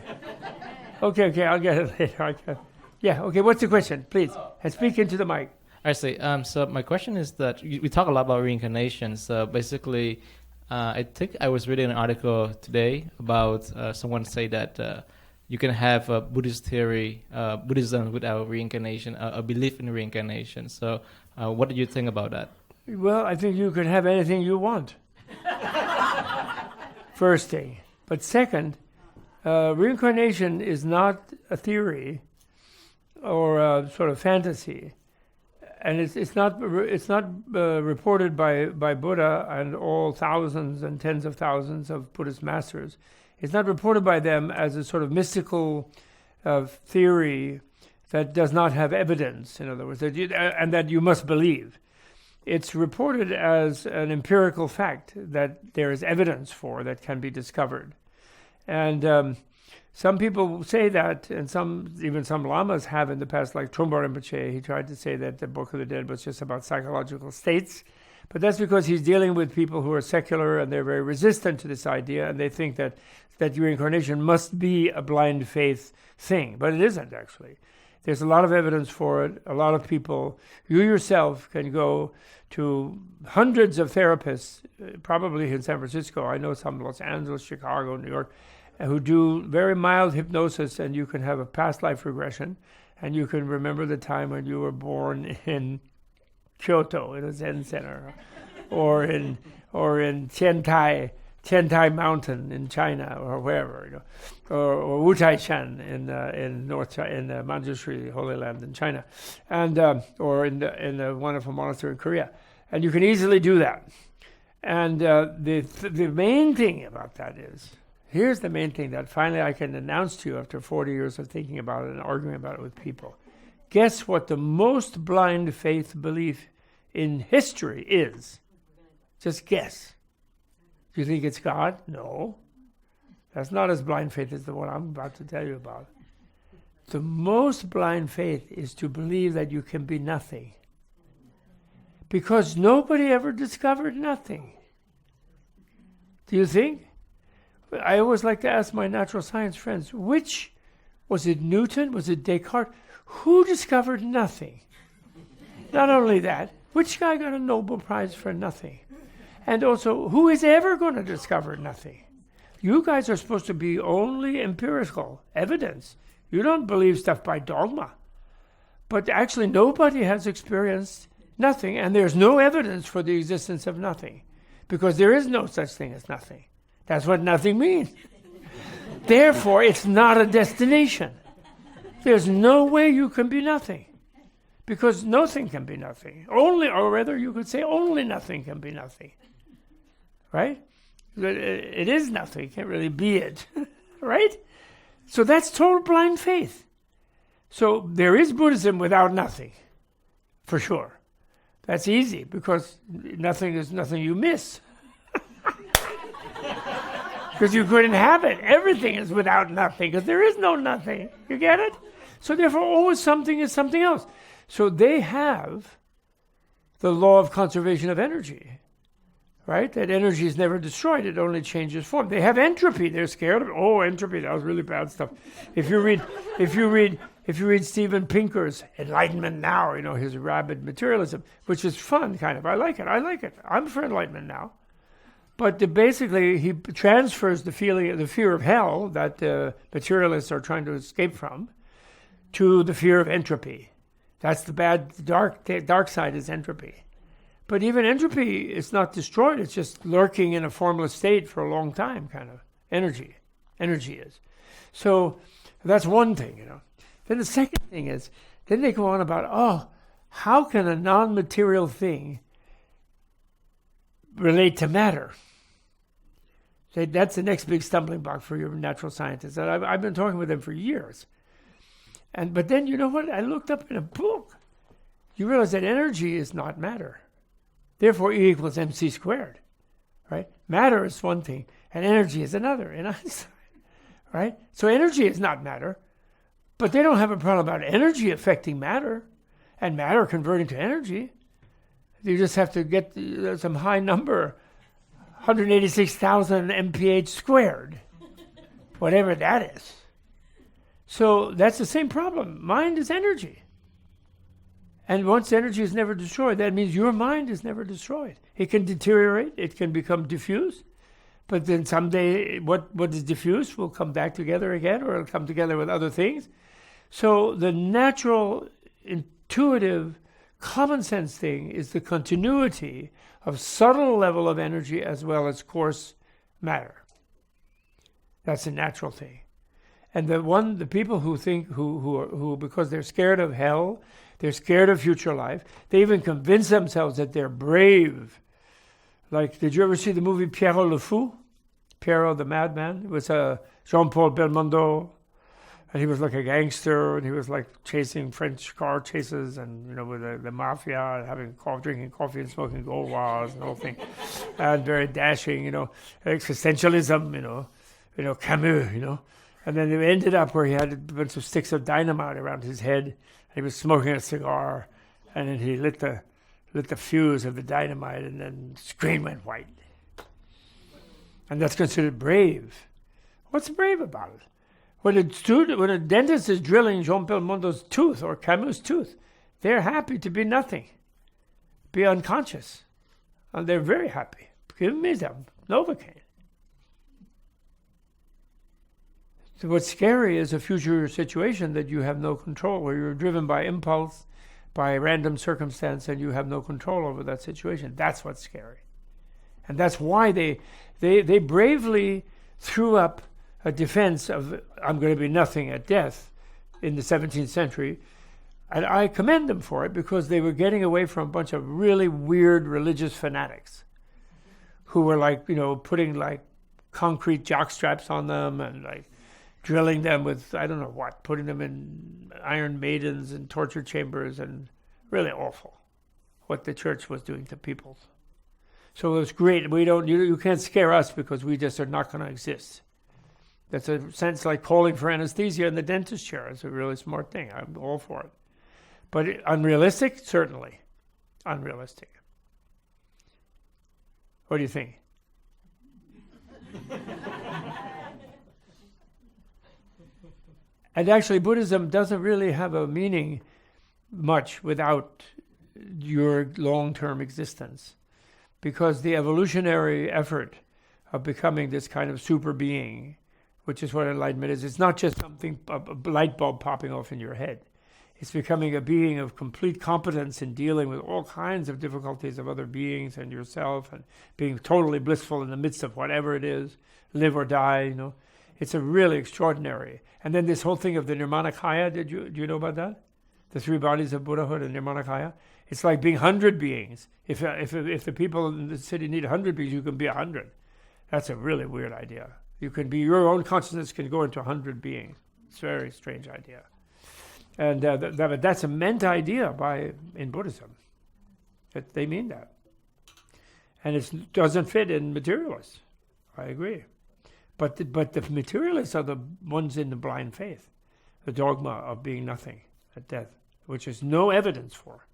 Okay, I'll get it later. Yeah, okay, what's the question? Please, and speak into the mic. I see. So my question is that we talk a lot about reincarnation. So basically, I think I was reading an article today about someone say that you can have a Buddhist theory, Buddhism without reincarnation, a belief in reincarnation. So what do you think about that? Well, I think you can have anything you want. First thing. But second, reincarnation is not a theory or a sort of fantasy. And it's not reported by Buddha and all thousands and tens of thousands of Buddhist masters. It's not reported by them as a sort of mystical theory that does not have evidence, in other words, and that you must believe. It's reported as an empirical fact that there is evidence for that can be discovered. And Some people say that, and even some lamas have in the past, like Thurman Rinpoche. He tried to say that the Book of the Dead was just about psychological states. But that's because he's dealing with people who are secular and they're very resistant to this idea, and they think that reincarnation must be a blind faith thing. But it isn't, actually. There's a lot of evidence for it. A lot of people, you yourself can go to hundreds of therapists, probably in San Francisco. I know some in Los Angeles, Chicago, New York, who do very mild hypnosis, and you can have a past life regression, and you can remember the time when you were born in Kyoto in a Zen center, or in Tiantai Mountain in China, or wherever, or Wutai-Shan in the Manjushri Holy Land in China, and or in the wonderful monastery in Korea, and you can easily do that. And the main thing about that is, here's the main thing that finally I can announce to you after 40 years of thinking about it and arguing about it with people. Guess what the most blind faith belief in history is? Just guess. Do you think it's God? No. That's not as blind faith as the one I'm about to tell you about. The most blind faith is to believe that you can be nothing. Because nobody ever discovered nothing. Do you think? I always like to ask my natural science friends, was it Newton? Was it Descartes? Who discovered nothing? Not only that, which guy got a Nobel Prize for nothing? And also, who is ever going to discover nothing? You guys are supposed to be only empirical evidence. You don't believe stuff by dogma. But actually, nobody has experienced nothing, and there's no evidence for the existence of nothing, because there is no such thing as nothing. That's what nothing means. Therefore, it's not a destination. There's no way you can be nothing, because nothing can be nothing. Or rather, you could say only nothing can be nothing. Right? It is nothing. It can't really be it. Right? So that's total blind faith. So there is Buddhism without nothing, for sure. That's easy, because nothing is nothing you miss. Because you couldn't have it. Everything is without nothing, because there is no nothing. You get it? So therefore, always something is something else. So they have the law of conservation of energy, right? That energy is never destroyed. It only changes form. They have entropy. They're scared of, entropy, that was really bad stuff. If you read Steven Pinker's Enlightenment Now, his rabid materialism, which is fun, kind of. I like it. I'm for enlightenment now. But basically, he transfers the fear of hell that materialists are trying to escape from to the fear of entropy. That's the dark side is entropy. But even entropy is not destroyed. It's just lurking in a formless state for a long time, kind of. Energy is. So that's one thing, Then the second thing is, then they go on about, how can a non-material thing relate to matter? That's the next big stumbling block for your natural scientists. And I've been talking with them for years. But then, you know what? I looked up in a book. You realize that energy is not matter. Therefore, E equals mc squared. Right? Matter is one thing, and energy is another in Einstein. Right? So energy is not matter. But they don't have a problem about energy affecting matter and matter converting to energy. You just have to get some high number, 186,000 mph squared, whatever that is. So that's the same problem. Mind is energy. And once energy is never destroyed, that means your mind is never destroyed. It can deteriorate, it can become diffuse, but then someday what is diffuse will come back together again, or it'll come together with other things. So the natural, intuitive, common sense thing is the continuity of subtle level of energy as well as coarse matter. That's a natural thing. And the people who think, who because they're scared of hell, they're scared of future life, they even convince themselves that they're brave. Like, did you ever see the movie Pierrot le Fou? Pierrot the Madman? It was Jean-Paul Belmondo. And he was like a gangster, and he was like chasing French car chases, and with the mafia, drinking coffee and smoking gold bars and the whole thing, and very dashing, existentialism, Camus, And then it ended up where he had a bunch of sticks of dynamite around his head. And he was smoking a cigar, and then he lit the fuse of the dynamite, and then the screen went white. And that's considered brave. What's brave about it? When a dentist is drilling Jean Belmondo's tooth or Camus' tooth, they're happy to be nothing, be unconscious. And they're very happy. Give me them, Novocaine. So what's scary is a future situation that you have no control, where you're driven by impulse, by random circumstance, and you have no control over that situation. That's what's scary. And that's why they bravely threw up a defense of, I'm going to be nothing at death, in the 17th century. And I commend them for it, because they were getting away from a bunch of really weird religious fanatics who were putting concrete jock straps on them and drilling them with, I don't know what, putting them in iron maidens and torture chambers, and really awful what the church was doing to people. So it was great. You can't scare us, because we just are not going to exist. That's a sense like calling for anesthesia in the dentist chair. It's a really smart thing. I'm all for it. But unrealistic? Certainly. Unrealistic. What do you think? And actually, Buddhism doesn't really have a meaning much without your long-term existence, because the evolutionary effort of becoming this kind of super being, which is what enlightenment is, it's not just something, a light bulb popping off in your head. It's becoming a being of complete competence in dealing with all kinds of difficulties of other beings and yourself, and being totally blissful in the midst of whatever it is, live or die, It's a really extraordinary. And then this whole thing of the Nirmanakaya, do you know about that? The three bodies of Buddhahood and Nirmanakaya? It's like being 100 beings. If the people in the city need 100 beings, you can be 100. That's a really weird idea. You can be, your own consciousness can go into 100 beings. It's a very strange idea. And that's a meant idea in Buddhism. They mean that. And it doesn't fit in materialists. I agree. But the materialists are the ones in the blind faith, the dogma of being nothing at death, which is no evidence for,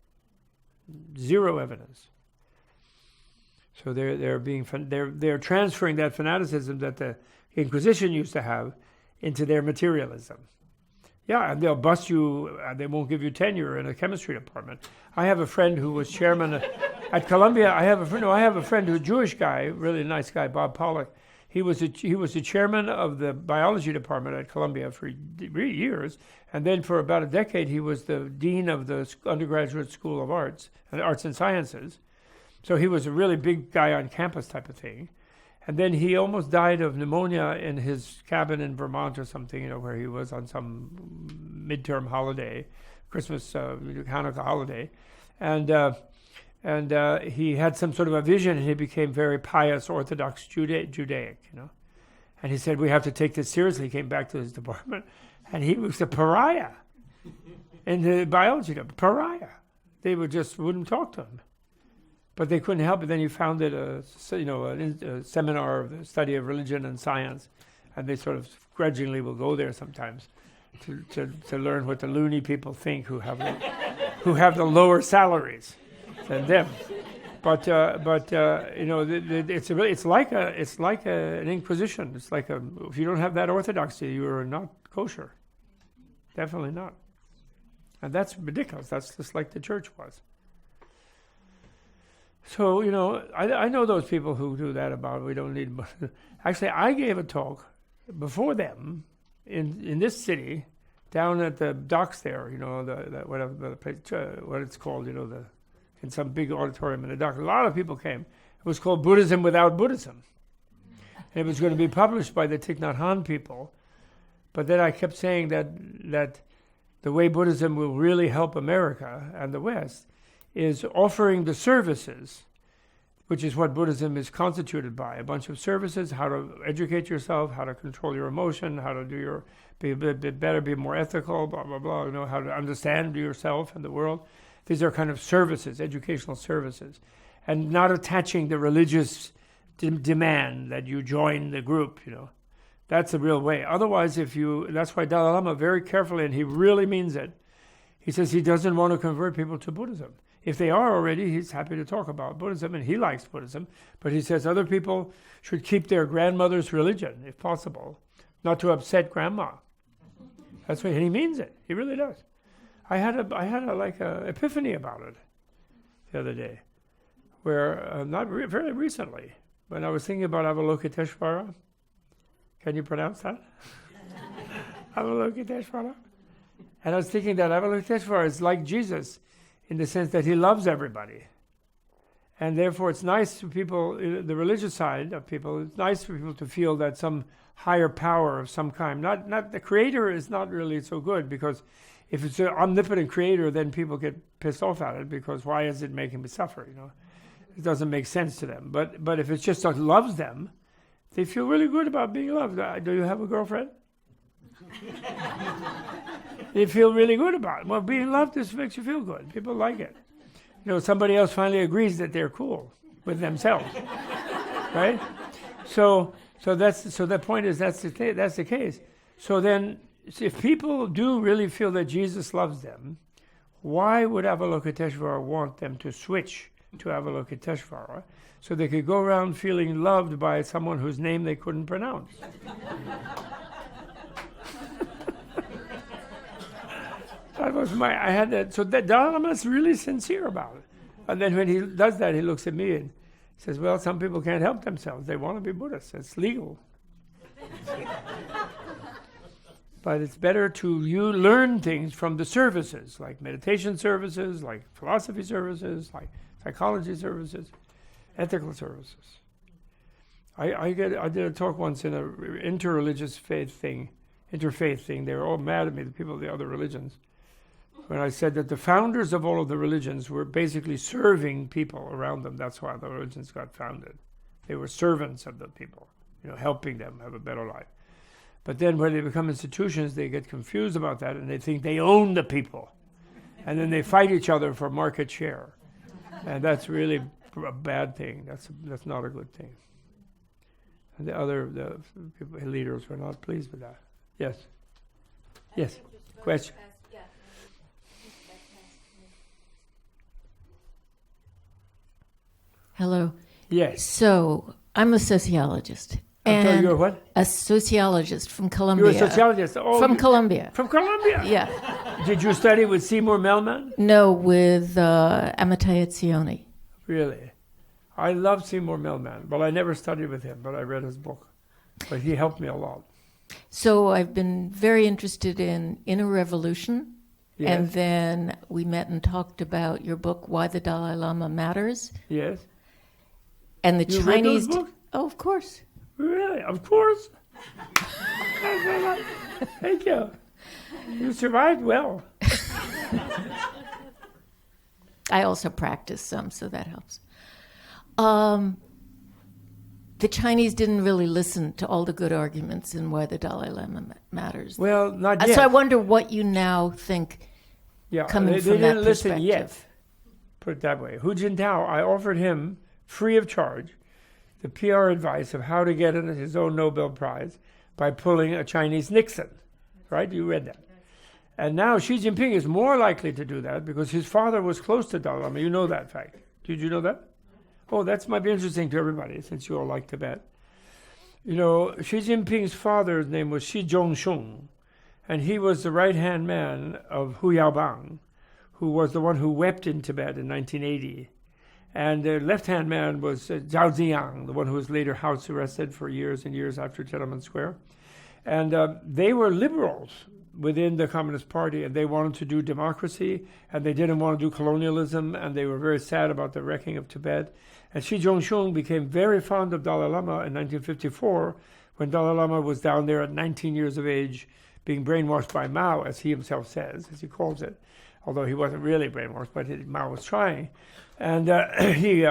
zero evidence. So they're transferring that fanaticism that the Inquisition used to have into their materialism. Yeah, and they'll bust you. They won't give you tenure in a chemistry department. I have a friend who was chairman at Columbia. I have a friend who's a Jewish guy, really nice guy, Bob Pollack. He was the chairman of the biology department at Columbia for years, and then for about a decade he was the dean of the undergraduate school of arts and sciences. So he was a really big guy on campus type of thing. And then he almost died of pneumonia in his cabin in Vermont or something, where he was on some midterm holiday, Christmas, Hanukkah holiday. And he had some sort of a vision, and he became very pious, Orthodox Judaic, And he said, we have to take this seriously. He came back to his department, and he was a pariah in the biology department. Pariah. They wouldn't talk to him. But they couldn't help it. Then he founded a seminar of the study of religion and science, and they sort of grudgingly will go there sometimes to learn what the loony people think who have the lower salaries than them. But it's like an inquisition. It's like if you don't have that orthodoxy, you are not kosher. Definitely not. And that's ridiculous. That's just like the church was. So, I know those people who do that about we don't need... Actually, I gave a talk before them in this city, down at the docks there, what it's called, in some big auditorium in the dock. A lot of people came. It was called Buddhism Without Buddhism. And it was going to be published by the Thich Nhat Hanh people. But then I kept saying that the way Buddhism will really help America and the West is offering the services, which is what Buddhism is constituted by, a bunch of services, how to educate yourself, how to control your emotion, how to be a bit better, be more ethical, blah, blah, blah, how to understand yourself and the world. These are kind of services, educational services, and not attaching the religious demand that you join the group, That's the real way. Otherwise, that's why Dalai Lama very carefully, and he really means it, he says he doesn't want to convert people to Buddhism. If they are already, he's happy to talk about Buddhism, and he likes Buddhism, but he says other people should keep their grandmother's religion, if possible, not to upset grandma. That's what he means it. He really does. I had a epiphany about it the other day, where very recently, when I was thinking about Avalokiteshvara. Can you pronounce that? Avalokiteshvara. And I was thinking that Avalokiteshvara is like Jesus in the sense that he loves everybody. And therefore it's nice for people, the religious side of people, it's nice for people to feel that some higher power of some kind, not the creator is not really so good, because if it's an omnipotent creator, then people get pissed off at it, because why is it making me suffer, It doesn't make sense to them. But if it's just that loves them, they feel really good about being loved. Do you have a girlfriend? They feel really good about it. Well, being loved just makes you feel good. People like it. Somebody else finally agrees that they're cool with themselves, right? So the point is that's the case. So then, if people do really feel that Jesus loves them, why would Avalokiteshvara want them to switch to Avalokiteshvara so they could go around feeling loved by someone whose name they couldn't pronounce? That was I had that. So that Dalai Lama is really sincere about it. And then when he does that, he looks at me and says, well, some people can't help themselves. They want to be Buddhists. It's legal. But it's better to learn things from the services, like meditation services, like philosophy services, like psychology services, ethical services. I did a talk once in an interfaith thing. They were all mad at me, the people of the other religions, when I said that the founders of all of the religions were basically serving people around them. That's why the religions got founded. They were servants of the people, helping them have a better life. But then when they become institutions, they get confused about that, and they think they own the people. And then they fight each other for market share. And that's really a bad thing. That's not a good thing. And the leaders were not pleased with that. Yes. Yes. Question. Hello. Yes. So I'm a sociologist. And you're what? A sociologist from Columbia. You're a sociologist? Oh, from Columbia. From Columbia? Yeah. Did you study with Seymour Melman? No, with Amitai Etzioni. Really? I love Seymour Melman. Well, I never studied with him, but I read his book. But he helped me a lot. So I've been very interested in Inner Revolution. Yes. And then we met and talked about your book, Why the Dalai Lama Matters. Yes. And the you Chinese... read those books? Oh, of course. Really? Of course. Thank you. You survived well. I also practice some, so that helps. The Chinese didn't really listen to all the good arguments in Why the Dalai Lama Matters. Well, not yet. So I wonder what you now think coming from that perspective. They didn't listen yet. Put it that way. Hu Jintao, I offered him, free of charge, the PR advice of how to get his own Nobel Prize by pulling a Chinese Nixon. Right? You read that. And now Xi Jinping is more likely to do that because his father was close to Dalai Lama. You know that fact. Did you know that? Oh, that might be interesting to everybody since you all like Tibet. Xi Jinping's father's name was Xi Zhongxun, and he was the right-hand man of Hu Yaobang, who was the one who wept in Tibet in 1980. And the left-hand man was Zhao Ziyang, the one who was later house arrested for years and years after Tiananmen Square. And they were liberals within the Communist Party, and they wanted to do democracy, and they didn't want to do colonialism, and they were very sad about the wrecking of Tibet. And Xi Zhongxun became very fond of Dalai Lama in 1954, when Dalai Lama was down there at 19 years of age, being brainwashed by Mao, as he himself says, as he calls it, although he wasn't really brainwashed, but Mao was trying. And he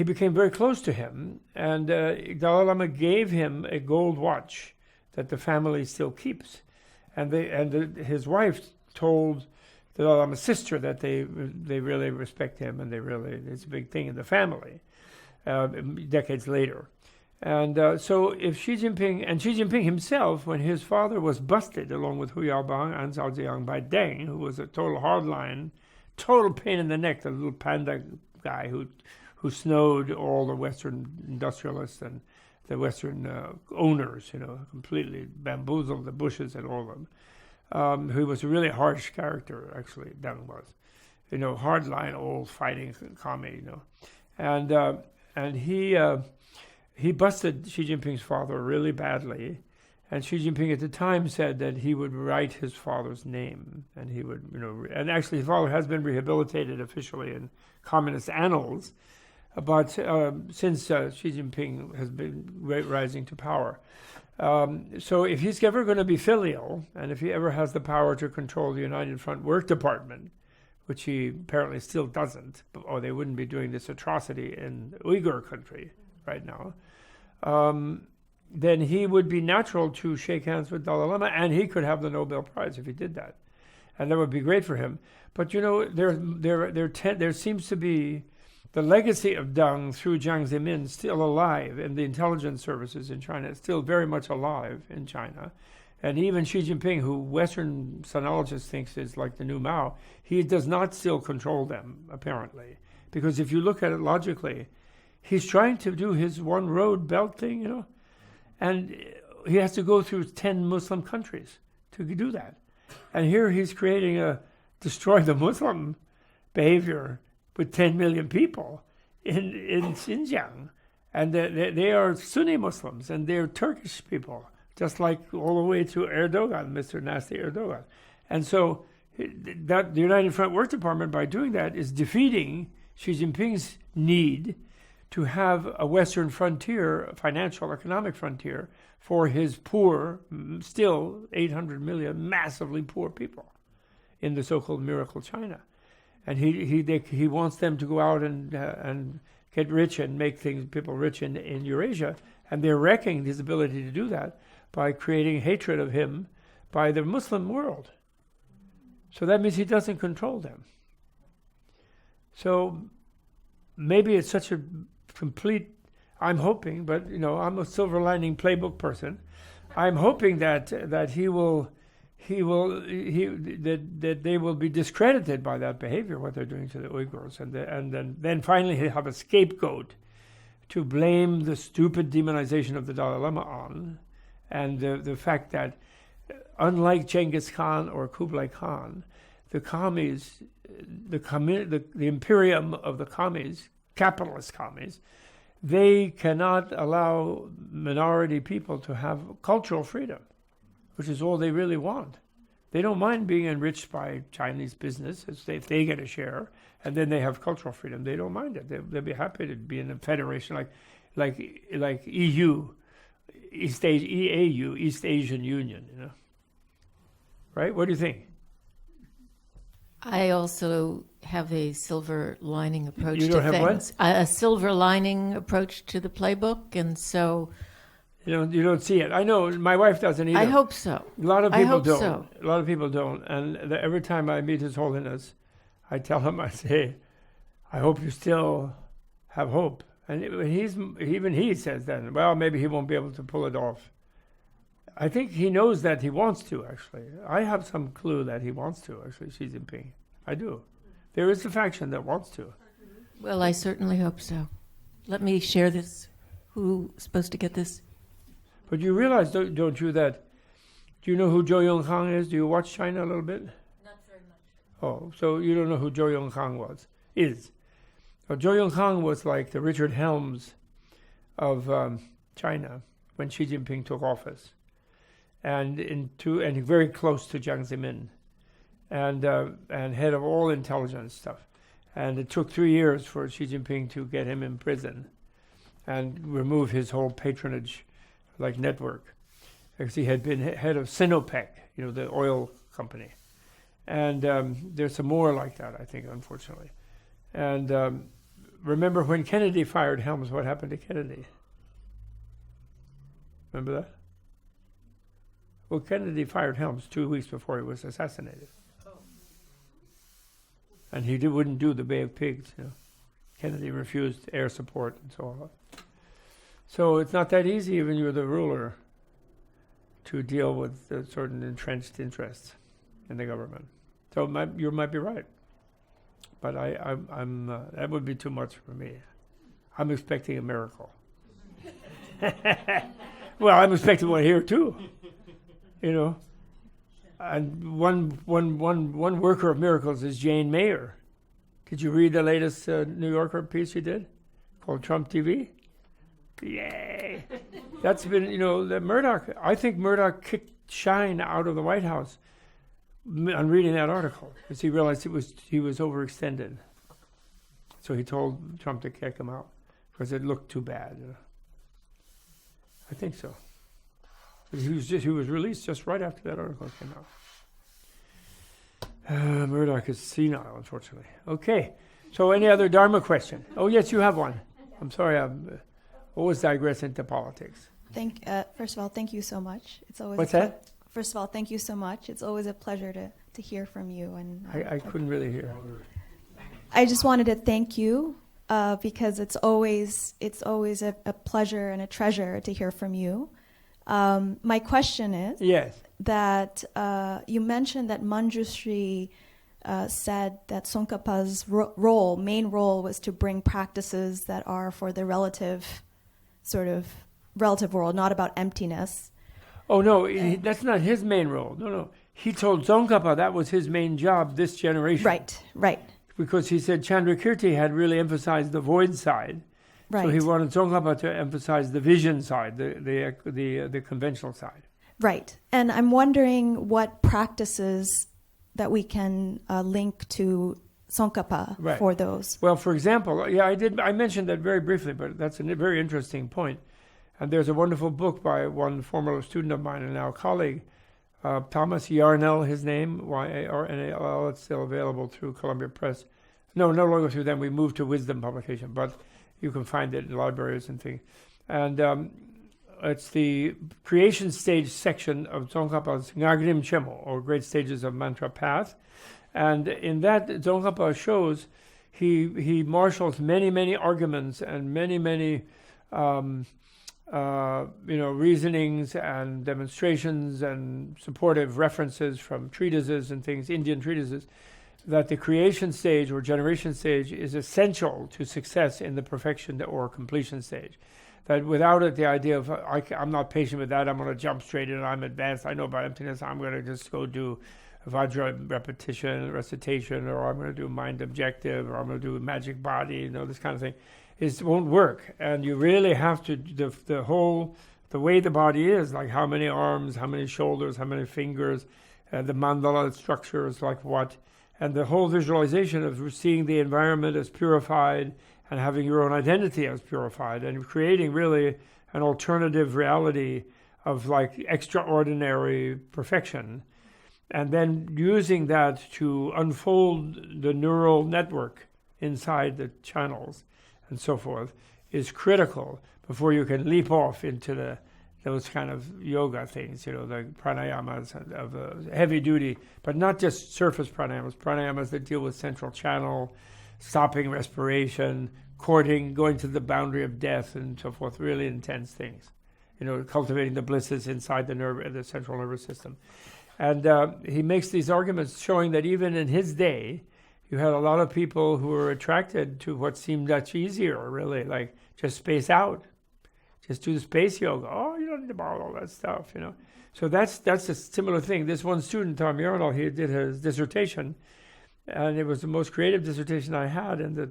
became very close to him, and Dalai Lama gave him a gold watch that the family still keeps. And his wife told the Dalai Lama's sister that they really respect him, and it's a big thing in the family, decades later. And so if Xi Jinping himself, when his father was busted along with Hu Yaobang and Zhao Ziyang by Deng, who was a total hardline, total pain in the neck, the little panda guy who snowed all the Western industrialists and the Western owners, completely bamboozled the Bushes and all of them. He was a really harsh character, actually, Deng was. Hardline, old fighting commie, And he busted Xi Jinping's father really badly. And Xi Jinping at the time said that he would write his father's name, and he would, and actually his father has been rehabilitated officially in communist annals, but since Xi Jinping has been rising to power. So if he's ever going to be filial, and if he ever has the power to control the United Front Work Department, which he apparently still doesn't, or they wouldn't be doing this atrocity in Uyghur country right now, then he would be natural to shake hands with Dalai Lama, and he could have the Nobel Prize if he did that, and that would be great for him. But there seems to be the legacy of Deng through Jiang Zemin still alive, and the intelligence services in China is still very much alive in China. And even Xi Jinping, who Western sinologists thinks is like the new Mao, he does not still control them, apparently. Because if you look at it logically, he's trying to do his one road belt thing, and he has to go through 10 Muslim countries to do that. And here he's creating destroy the Muslim behavior with 10 million people in Xinjiang. And they are Sunni Muslims, and they're Turkish people, just like all the way to Erdogan, Mr. Nasty Erdogan. And so that the United Front Work Department, by doing that, is defeating Xi Jinping's need to have a Western frontier, financial, economic frontier, for his poor, still 800 million massively poor people in the so-called miracle China. And he wants them to go out and get rich and make people rich in Eurasia, and they're wrecking his ability to do that by creating hatred of him by the Muslim world. So that means he doesn't control them. So maybe it's such a complete, I'm hoping, but I'm a silver lining playbook person. I'm hoping that that they will be discredited by that behavior, what they're doing to the Uyghurs, and then finally he'll have a scapegoat to blame the stupid demonization of the Dalai Lama on, and the fact that, unlike Genghis Khan or Kublai Khan, the commies, the imperium of the commies, capitalist commies, they cannot allow minority people to have cultural freedom, which is all they really want. They don't mind being enriched by Chinese business if they get a share, and then they have cultural freedom. They don't mind it. They'll be happy to be in a federation like EU, EAU, East Asian Union. Right? What do you think? I also have a silver lining approach You to don't have things. A silver lining approach to the playbook, and so you don't see it. I know my wife doesn't either. I hope so. A lot of people don't. So. A lot of people don't. And every time I meet His Holiness, I tell him, I say, I hope you still have hope. And even he says then, well, maybe he won't be able to pull it off. I think he knows that he wants to, actually. I have some clue that he wants to, actually, Xi Jinping. I do. There is a faction that wants to. Well, I certainly hope so. Let me share this. Who's supposed to get this? But you realize, don't you, that, do you know who Zhou Yonghang is? Do you watch China a little bit? Not very much. Oh, so you don't know who Zhou Yonghang is. Well, Zhou Yonghang was like the Richard Helms of China when Xi Jinping took office, and very close to Jiang Zemin, and head of all intelligence stuff. And it took 3 years for Xi Jinping to get him in prison and remove his whole patronage network, because he had been head of Sinopec, the oil company. And there's some more like that, I think, unfortunately. And remember when Kennedy fired Helms, what happened to Kennedy? Remember that? Well, Kennedy fired Helms 2 weeks before he was assassinated. And he wouldn't do the Bay of Pigs. Kennedy refused air support and so on. So it's not that easy when you're the ruler to deal with certain entrenched interests in the government. So you might be right, but I'm that would be too much for me. I'm expecting a miracle. Well, I'm expecting one here too. And one worker of miracles is Jane Mayer. Did you read the latest New Yorker piece she did called Trump TV? Yay! That's been, the Murdoch. I think Murdoch kicked shine out of the White House on reading that article because he realized he was overextended. So he told Trump to kick him out because it looked too bad. I think so. He was released just right after that article came out. Murdoch is senile, unfortunately. Okay. So any other Dharma question? Oh, yes, you have one. I'm sorry, I'm always digress into politics. First of all, thank you so much. It's always What's that? First of all, thank you so much. It's always a pleasure to hear from you. And I couldn't really hear. I just wanted to thank you because it's always a pleasure and a treasure to hear from you. My question is that you mentioned that Manjushri said that Tsongkhapa's main role was to bring practices that are for the relative world, not about emptiness. Oh, no, that's not his main role. No. He told Tsongkhapa that was his main job this generation. Right. Because he said Chandrakirti had really emphasized the void side. Right. So he wanted Tsongkhapa to emphasize the vision side, the conventional side. Right. And I'm wondering what practices that we can link to Tsongkhapa for those. Well, for example, I mentioned that very briefly, but that's a very interesting point. And there's a wonderful book by one former student of mine and now colleague, Thomas Yarnell, his name, Yarnall. It's still available through Columbia Press. No longer through them. We moved to Wisdom Publication, but you can find it in libraries and things. And it's the creation stage section of Tsongkhapa's Ngagrim Chemo, or Great Stages of Mantra Path. And in that, Tsongkhapa shows he marshals many arguments and many reasonings and demonstrations and supportive references from treatises and things, Indian treatises, that the creation stage or generation stage is essential to success in the perfection or completion stage. That without it, the idea of I'm not patient with that, I'm going to jump straight in, I'm advanced, I know about emptiness, I'm going to just go do Vajra recitation, or I'm going to do mind objective, or I'm going to do magic body, this kind of thing. It won't work. And you really have to, the way the body is, like how many arms, how many shoulders, how many fingers, the mandala structure is like what, and the whole visualization of seeing the environment as purified and having your own identity as purified and creating really an alternative reality of like extraordinary perfection, and then using that to unfold the neural network inside the channels and so forth is critical before you can leap off into those kind of yoga things, the pranayamas of heavy duty, but not just surface pranayamas that deal with central channel, stopping respiration, courting, going to the boundary of death, and so forth, really intense things, cultivating the blisses inside the central nervous system. And he makes these arguments showing that even in his day, you had a lot of people who were attracted to what seemed much easier, really, like just space out. Just do the space yoga. Oh, you don't need to borrow all that stuff, So that's a similar thing. This one student, Tom Yarnall, he did his dissertation, and it was the most creative dissertation I had in the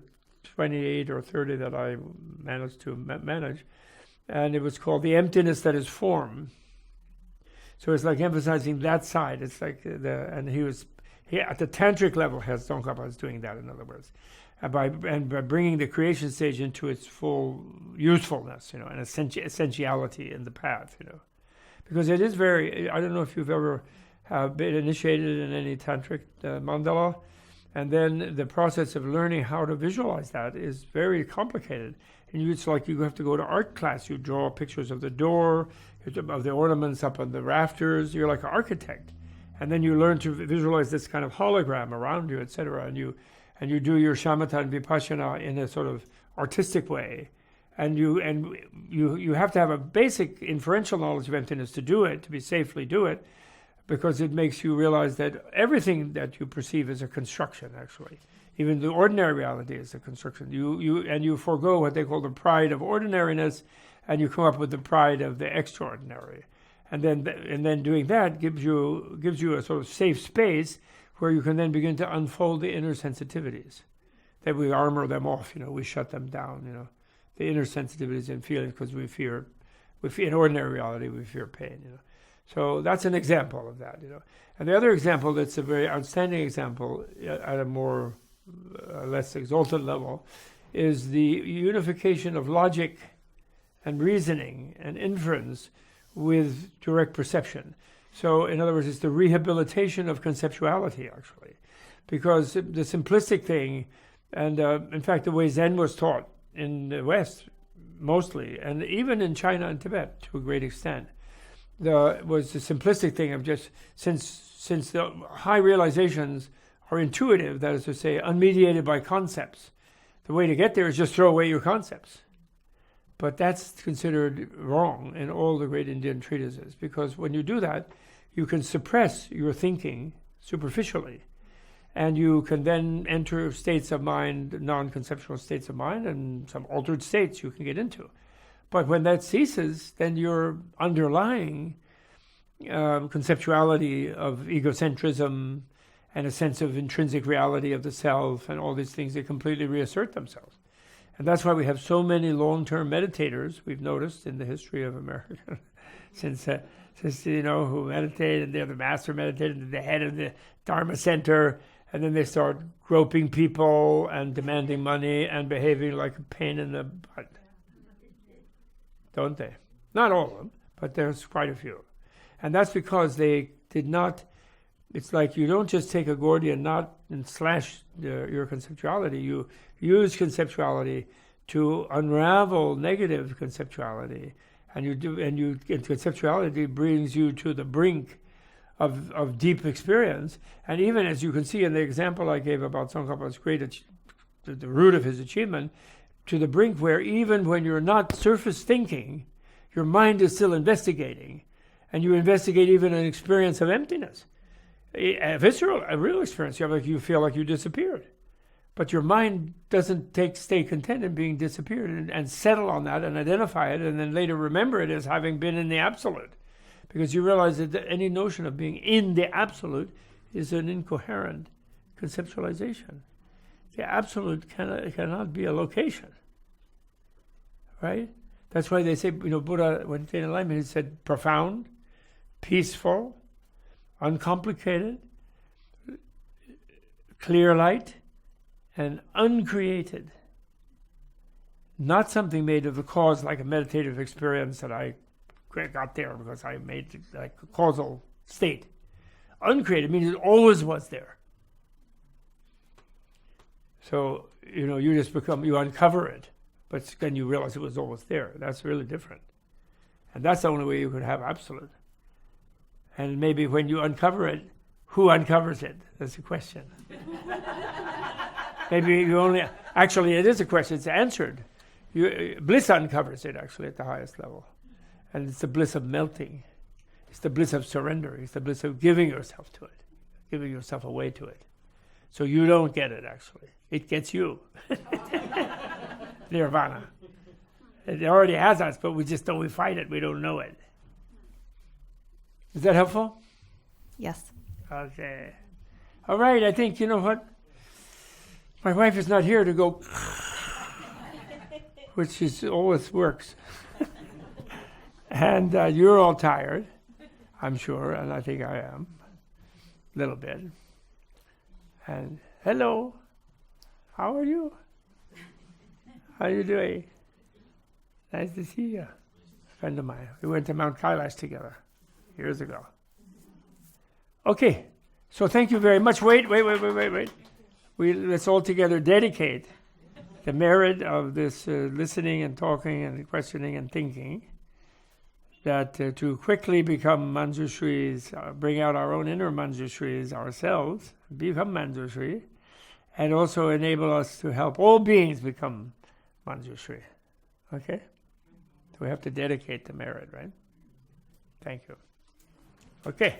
28 or 30 that I managed to manage. And it was called The Emptiness That Is Form. So it's like emphasizing that side. It's like he at the tantric level, Tsongkhapa is doing that, in other words. By bringing the creation stage into its full usefulness, and essentiality in the path, because it is very. I don't know if you've ever been initiated in any tantric mandala, and then the process of learning how to visualize that is very complicated. And it's like you have to go to art class. You draw pictures of the door, of the ornaments up on the rafters. You're like an architect, and then you learn to visualize this kind of hologram around you, etc. And you do your shamatha and vipassana in a sort of artistic way, And you have to have a basic inferential knowledge of emptiness to do it, to safely do it, because it makes you realize that everything that you perceive is a construction, actually. Even the ordinary reality is a construction. You forego what they call the pride of ordinariness, and you come up with the pride of the extraordinary. And then doing that gives you a sort of safe space where you can then begin to unfold the inner sensitivities. That we armor them off, we shut them down, the inner sensitivities and feelings, because we fear, in ordinary reality, we fear pain, So that's an example of that, And the other example that's a very outstanding example at a more less exalted level is the unification of logic and reasoning and inference with direct perception. So, in other words, it's the rehabilitation of conceptuality, actually. Because the simplistic thing, and in fact, the way Zen was taught in the West, mostly, and even in China and Tibet to a great extent, was the simplistic thing of just, since the high realizations are intuitive, that is to say, unmediated by concepts, the way to get there is just throw away your concepts. But that's considered wrong in all the great Indian treatises, because when you do that, you can suppress your thinking superficially, and you can then enter states of mind, non-conceptual states of mind, and some altered states you can get into. But when that ceases, then your underlying conceptuality of egocentrism and a sense of intrinsic reality of the self and all these things, they completely reassert themselves. And that's why we have so many long-term meditators, we've noticed in the history of America, since who meditate, and they're the master meditator, and the head of the Dharma Center, and then they start groping people and demanding money and behaving like a pain in the butt. Don't they? Not all of them, but there's quite a few. And that's because they did not, it's like you don't just take a Gordian knot and slash your conceptuality. You use conceptuality to unravel negative conceptuality, and conceptuality brings you to the brink of deep experience. And even as you can see in the example I gave about Tsongkhapa's the root of his achievement, to the brink where even when you're not surface thinking, your mind is still investigating, and you investigate even an experience of emptiness. A real experience, you feel like you disappeared. But your mind doesn't stay content in being disappeared and settle on that and identify it and then later remember it as having been in the absolute. Because you realize that any notion of being in the absolute is an incoherent conceptualization. The absolute cannot be a location. Right? That's why they say, Buddha, when in enlightenment, he said profound, peaceful, uncomplicated, clear light, and uncreated. Not something made of the cause like a meditative experience that I got there because I made it like a causal state. Uncreated means it always was there. So, you just you uncover it, but then you realize it was always there. That's really different. And that's the only way you could have absolute. And maybe when you uncover it, who uncovers it? That's the question. Maybe actually it is a question, it's answered. Bliss uncovers it actually at the highest level. And it's the bliss of melting. It's the bliss of surrender. It's the bliss of giving yourself to it, giving yourself away to it. So you don't get it actually. It gets you. Nirvana. It already has us, but we fight it, we don't know it. Is that helpful? Yes. Okay. All right, I think, what? My wife is not here to go, which always works. And you're all tired, I'm sure, and I think I am, a little bit. And hello, how are you? How are you doing? Nice to see you. A friend of mine. We went to Mount Kailash together years ago. Okay, so thank you very much. Wait. Let's all together dedicate the merit of this listening and talking and questioning and thinking, that to quickly become Manjushris, bring out our own inner Manjushris ourselves, become Manjushri, and also enable us to help all beings become Manjushri. Okay? So we have to dedicate the merit, right? Thank you. Okay.